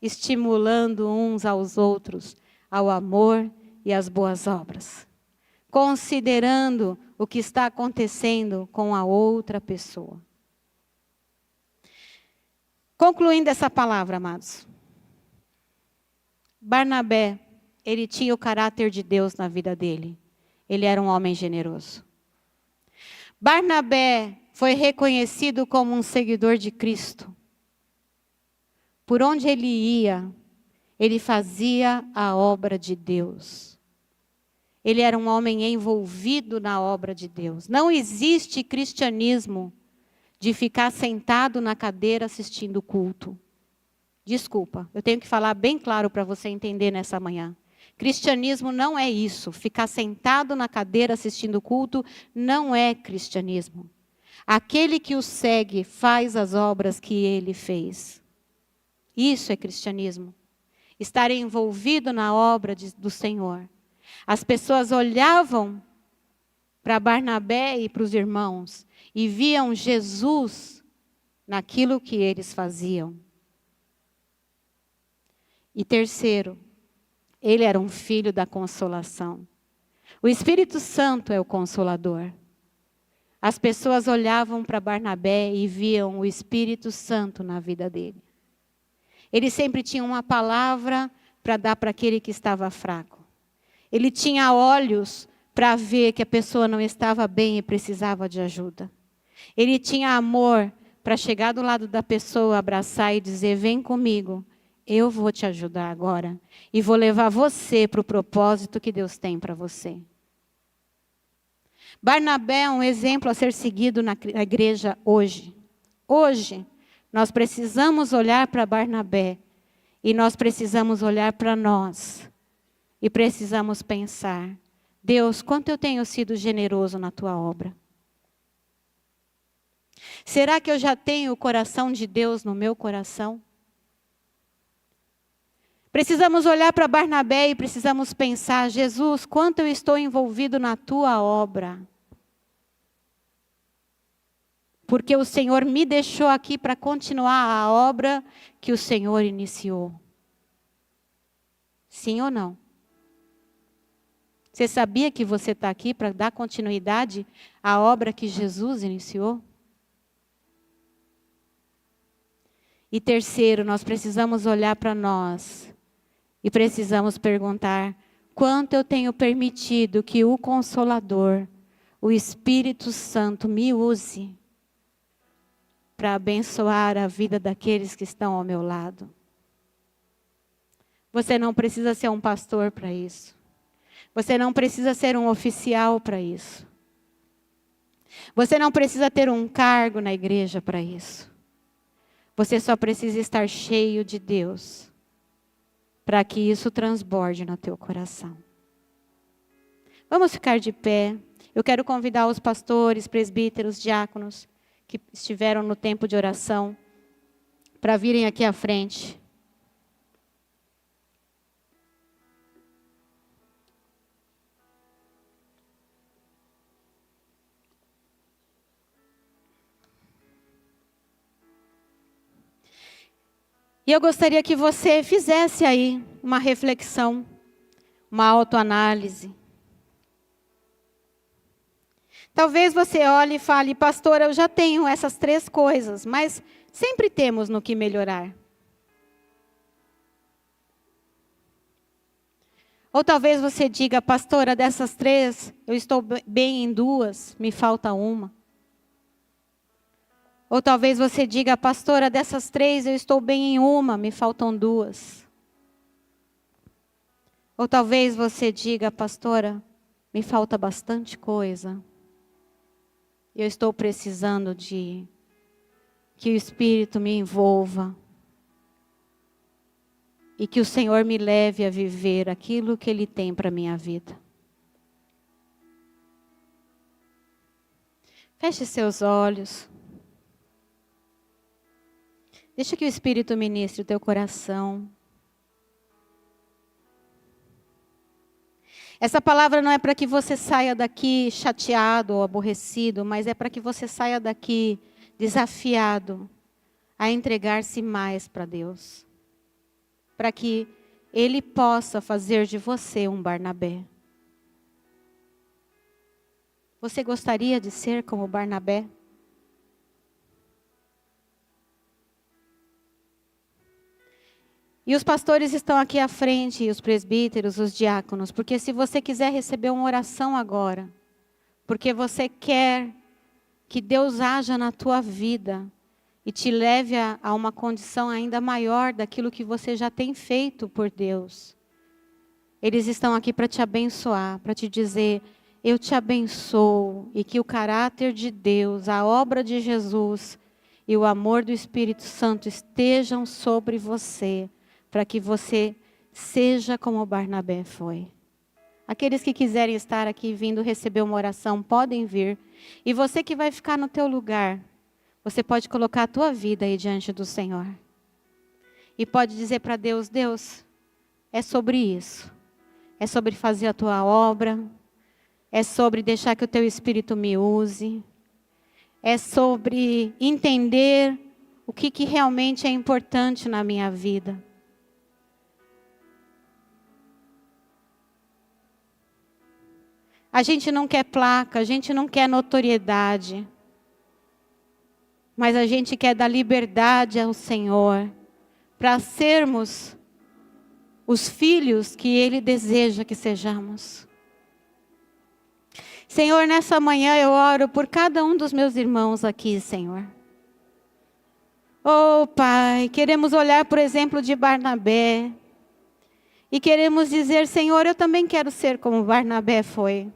estimulando uns aos outros ao amor e às boas obras, considerando o que está acontecendo com a outra pessoa. Concluindo essa palavra, amados. Barnabé, ele tinha o caráter de Deus na vida dele. Ele era um homem generoso. Barnabé foi reconhecido como um seguidor de Cristo. Por onde ele ia, ele fazia a obra de Deus. Ele era um homem envolvido na obra de Deus. Não existe cristianismo de ficar sentado na cadeira assistindo o culto. Desculpa, eu tenho que falar bem claro para você entender nessa manhã. Cristianismo não é isso. Ficar sentado na cadeira assistindo o culto não é cristianismo. Aquele que o segue faz as obras que ele fez. Isso é cristianismo. Estar envolvido na obra do Senhor. As pessoas olhavam para Barnabé e para os irmãos e viam Jesus naquilo que eles faziam. E terceiro, ele era um filho da consolação. O Espírito Santo é o Consolador. As pessoas olhavam para Barnabé e viam o Espírito Santo na vida dele. Ele sempre tinha uma palavra para dar para aquele que estava fraco. Ele tinha olhos para ver que a pessoa não estava bem e precisava de ajuda. Ele tinha amor para chegar do lado da pessoa, abraçar e dizer, vem comigo. Eu vou te ajudar agora e vou levar você para o propósito que Deus tem para você. Barnabé é um exemplo a ser seguido na igreja hoje. Hoje, nós precisamos olhar para Barnabé e nós precisamos olhar para nós e precisamos pensar, Deus, quanto eu tenho sido generoso na tua obra? Será que eu já tenho o coração de Deus no meu coração? Precisamos olhar para Barnabé e precisamos pensar, Jesus, quanto eu estou envolvido na tua obra? porque o Senhor me deixou aqui para continuar a obra que o Senhor iniciou. Sim ou não? Você sabia que você está aqui para dar continuidade à obra que Jesus iniciou? E terceiro, nós precisamos olhar para nós e precisamos perguntar: quanto eu tenho permitido que o Consolador, o Espírito Santo, me use para abençoar a vida daqueles que estão ao meu lado? Você não precisa ser um pastor para isso. Você não precisa ser um oficial para isso. Você não precisa ter um cargo na igreja para isso. Você só precisa estar cheio de Deus para que isso transborde no teu coração. Vamos ficar de pé. Eu quero convidar os pastores, presbíteros, diáconos que estiveram no tempo de oração para virem aqui à frente. E eu gostaria que você fizesse aí uma reflexão, uma autoanálise. Talvez você olhe e fale: pastor, eu já tenho essas 3 coisas, mas sempre temos no que melhorar. Ou talvez você diga: pastora, dessas 3, eu estou bem em 2, me falta uma. Ou talvez você diga: pastora, dessas 3, eu estou bem em uma, me faltam 2. Ou talvez você diga: pastora, me falta bastante coisa. Eu estou precisando de que o Espírito me envolva. E que o Senhor me leve a viver aquilo que Ele tem para a minha vida. Feche seus olhos. Deixa que o Espírito ministre o teu coração. Essa palavra não é para que você saia daqui chateado ou aborrecido, mas é para que você saia daqui desafiado a entregar-se mais para Deus. Para que Ele possa fazer de você um Barnabé. Você gostaria de ser como Barnabé? E os pastores estão aqui à frente, e os presbíteros, os diáconos, porque se você quiser receber uma oração agora, porque você quer que Deus haja na tua vida e te leve a uma condição ainda maior daquilo que você já tem feito por Deus. Eles estão aqui para te abençoar, para te dizer: eu te abençoo, e que o caráter de Deus, a obra de Jesus e o amor do Espírito Santo estejam sobre você, para que você seja como Barnabé foi. Aqueles que quiserem estar aqui vindo receber uma oração, podem vir. E você que vai ficar no teu lugar, você pode colocar a tua vida aí diante do Senhor. E pode dizer para Deus: Deus, é sobre isso. É sobre fazer a tua obra. É sobre deixar que o teu Espírito me use. É sobre entender o que realmente é importante na minha vida. A gente não quer placa, a gente não quer notoriedade. Mas a gente quer dar liberdade ao Senhor, para sermos os filhos que Ele deseja que sejamos. Senhor, nessa manhã eu oro por cada um dos meus irmãos aqui, Senhor. Oh, Pai, queremos olhar por exemplo de Barnabé. E queremos dizer: Senhor, eu também quero ser como Barnabé foi.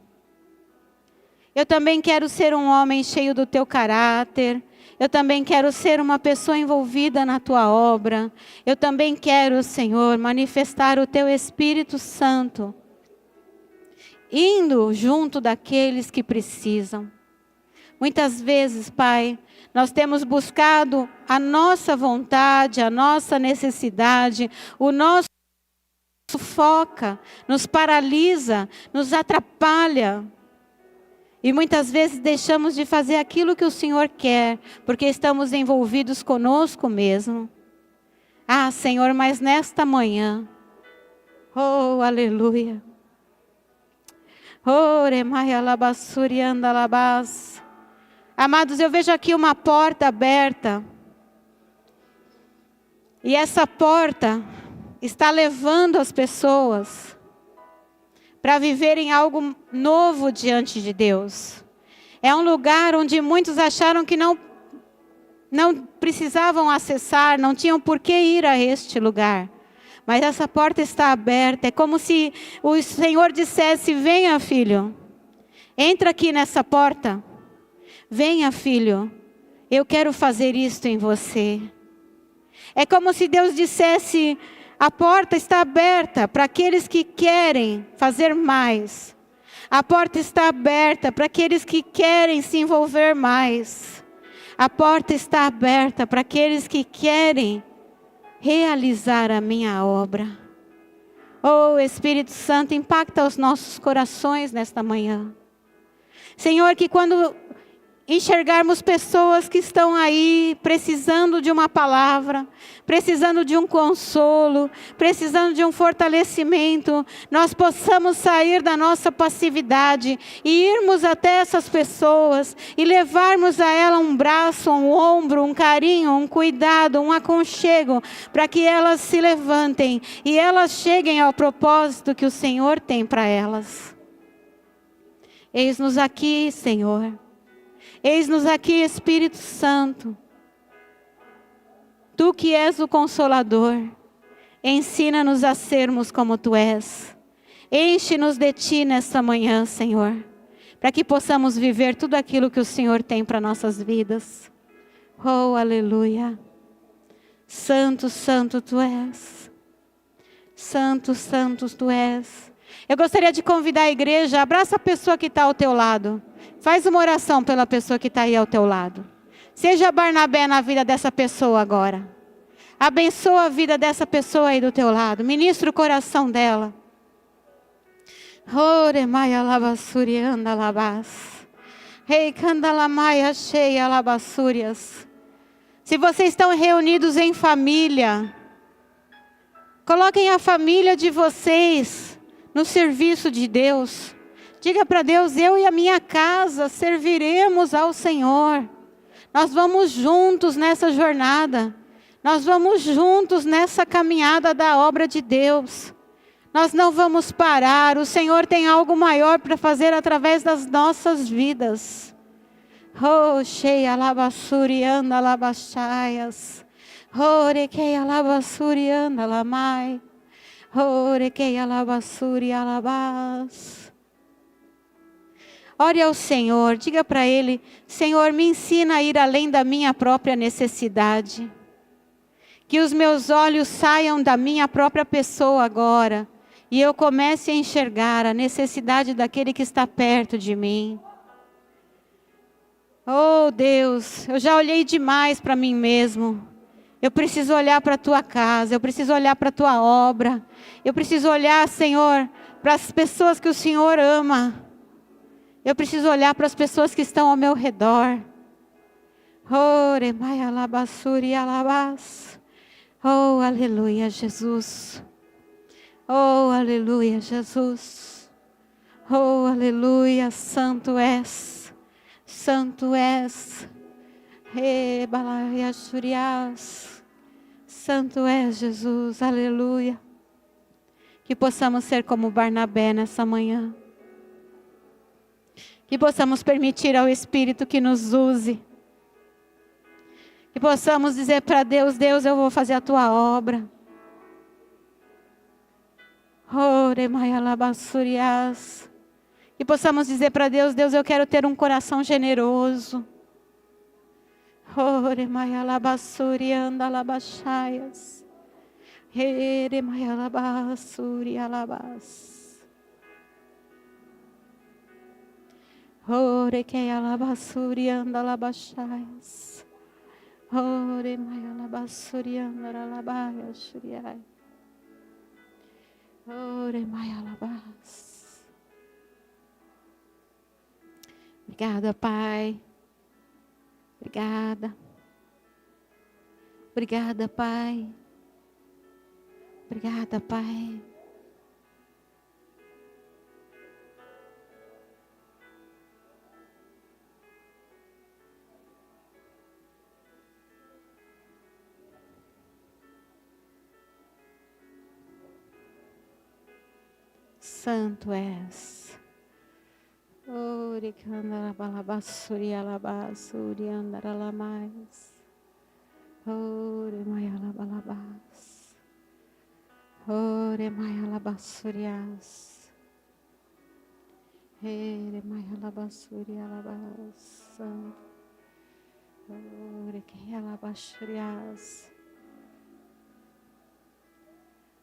Eu também quero ser um homem cheio do teu caráter. Eu também quero ser uma pessoa envolvida na tua obra. Eu também quero, Senhor, manifestar o teu Espírito Santo, indo junto daqueles que precisam. Muitas vezes, Pai, nós temos buscado a nossa vontade, a nossa necessidade, o nosso sufoca, nos paralisa, nos atrapalha. E muitas vezes deixamos de fazer aquilo que o Senhor quer, porque estamos envolvidos conosco mesmo. Ah, Senhor, mas nesta manhã, oh, aleluia. Oh, remai alabassuri andalabás. Amados, eu vejo aqui uma porta aberta. E essa porta está levando as pessoas para viverem algo novo diante de Deus. É um lugar onde muitos acharam que não precisavam acessar, não tinham por que ir a este lugar. Mas essa porta está aberta, é como se o Senhor dissesse: venha, filho, entra aqui nessa porta. Venha, filho, eu quero fazer isto em você. É como se Deus dissesse: a porta está aberta para aqueles que querem fazer mais. A porta está aberta para aqueles que querem se envolver mais. A porta está aberta para aqueles que querem realizar a minha obra. Oh, Espírito Santo, impacta os nossos corações nesta manhã. Senhor, que quando enxergarmos pessoas que estão aí precisando de uma palavra, precisando de um consolo, precisando de um fortalecimento, nós possamos sair da nossa passividade e irmos até essas pessoas e levarmos a ela um braço, um ombro, um carinho, um cuidado, um aconchego, para que elas se levantem e elas cheguem ao propósito que o Senhor tem para elas. Eis-nos aqui, Senhor. Eis-nos aqui, Espírito Santo. Tu que és o Consolador, ensina-nos a sermos como Tu és. Enche-nos de Ti nesta manhã, Senhor, para que possamos viver tudo aquilo que o Senhor tem para nossas vidas. Oh, aleluia. Santo, Santo Tu és. Santo, Santo Tu és. Eu gostaria de convidar a igreja, abraça a pessoa que está ao teu lado. Faz uma oração pela pessoa que está aí ao teu lado. Seja Barnabé na vida dessa pessoa agora. Abençoa a vida dessa pessoa aí do teu lado. Ministra o coração dela. Oremai alabassuri andalabás. Rei candalamai cheia alabassúrias. Se vocês estão reunidos em família, coloquem a família de vocês no serviço de Deus. Diga para Deus: eu e a minha casa serviremos ao Senhor. Nós vamos juntos nessa jornada. Nós vamos juntos nessa caminhada da obra de Deus. Nós não vamos parar. O Senhor tem algo maior para fazer através das nossas vidas. Oh, cheia alabassuri anda alabachaias. Orequei alabassuri anda alamai. Orequei alabassuri alabás. Ore ao Senhor, diga para Ele: Senhor, me ensina a ir além da minha própria necessidade. Que os meus olhos saiam da minha própria pessoa agora e eu comece a enxergar a necessidade daquele que está perto de mim. Oh Deus, eu já olhei demais para mim mesmo. Eu preciso olhar para a Tua casa, eu preciso olhar para a Tua obra. Eu preciso olhar, Senhor, para as pessoas que o Senhor ama. Eu preciso olhar para as pessoas que estão ao meu redor. Oh, aleluia, Jesus. Oh, aleluia, Jesus. Oh, aleluia, santo és. Santo és. Santo és, Jesus. Aleluia. Que possamos ser como Barnabé nessa manhã. Que possamos permitir ao Espírito que nos use. Que possamos dizer para Deus: Deus, eu vou fazer a Tua obra. Que possamos dizer para Deus: Deus, eu quero ter um coração generoso. Ore que alabassuri anda alabachaias. Ore mai alabassuri anda alabaias shuriai. Ore mai alabas. Obrigada, Pai. Obrigada. Obrigada, Pai. Obrigada, Pai. Santo és. Ore candarabalabassuri alabassuri andaralamais. Ore maialabalabas. Ore maialabassurias. Ere maialabassuri alabas. Ore que alabassurias.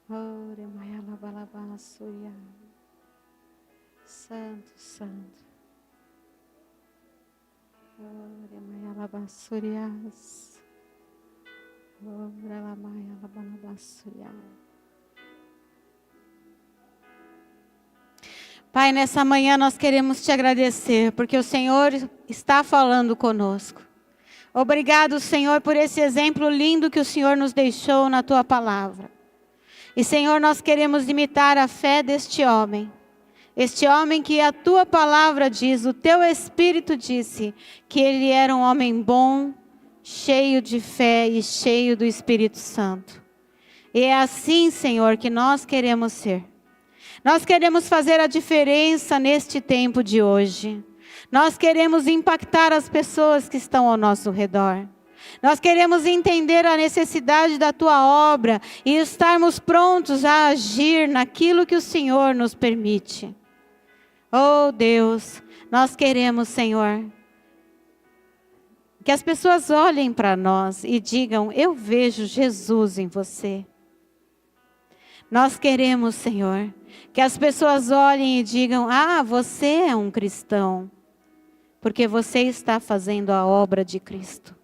Ore maialabalabassuria. Santo, santo. Ore maialabassurias. Ore maialabalabassuria. Pai, nessa manhã nós queremos te agradecer, porque o Senhor está falando conosco. Obrigado, Senhor, por esse exemplo lindo que o Senhor nos deixou na tua palavra. E, Senhor, nós queremos imitar a fé deste homem. Este homem que a tua palavra diz, o teu Espírito disse, que ele era um homem bom, cheio de fé e cheio do Espírito Santo. E é assim, Senhor, que nós queremos ser. Nós queremos fazer a diferença neste tempo de hoje. Nós queremos impactar as pessoas que estão ao nosso redor. Nós queremos entender a necessidade da tua obra e estarmos prontos a agir naquilo que o Senhor nos permite. Oh Deus, nós queremos, Senhor, que as pessoas olhem para nós e digam, eu vejo Jesus em você. Nós queremos, Senhor, que as pessoas olhem e digam, você é um cristão, porque você está fazendo a obra de Cristo.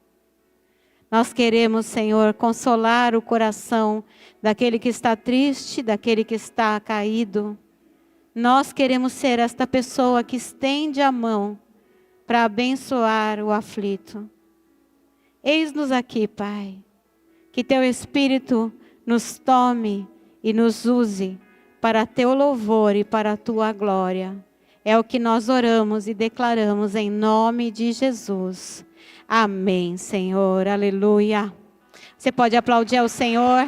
Nós queremos, Senhor, consolar o coração daquele que está triste, daquele que está caído. Nós queremos ser esta pessoa que estende a mão para abençoar o aflito. Eis-nos aqui, Pai. Que teu Espírito nos tome e nos use para teu louvor e para a tua glória. É o que nós oramos e declaramos em nome de Jesus. Amém, Senhor. Aleluia. Você pode aplaudir ao Senhor.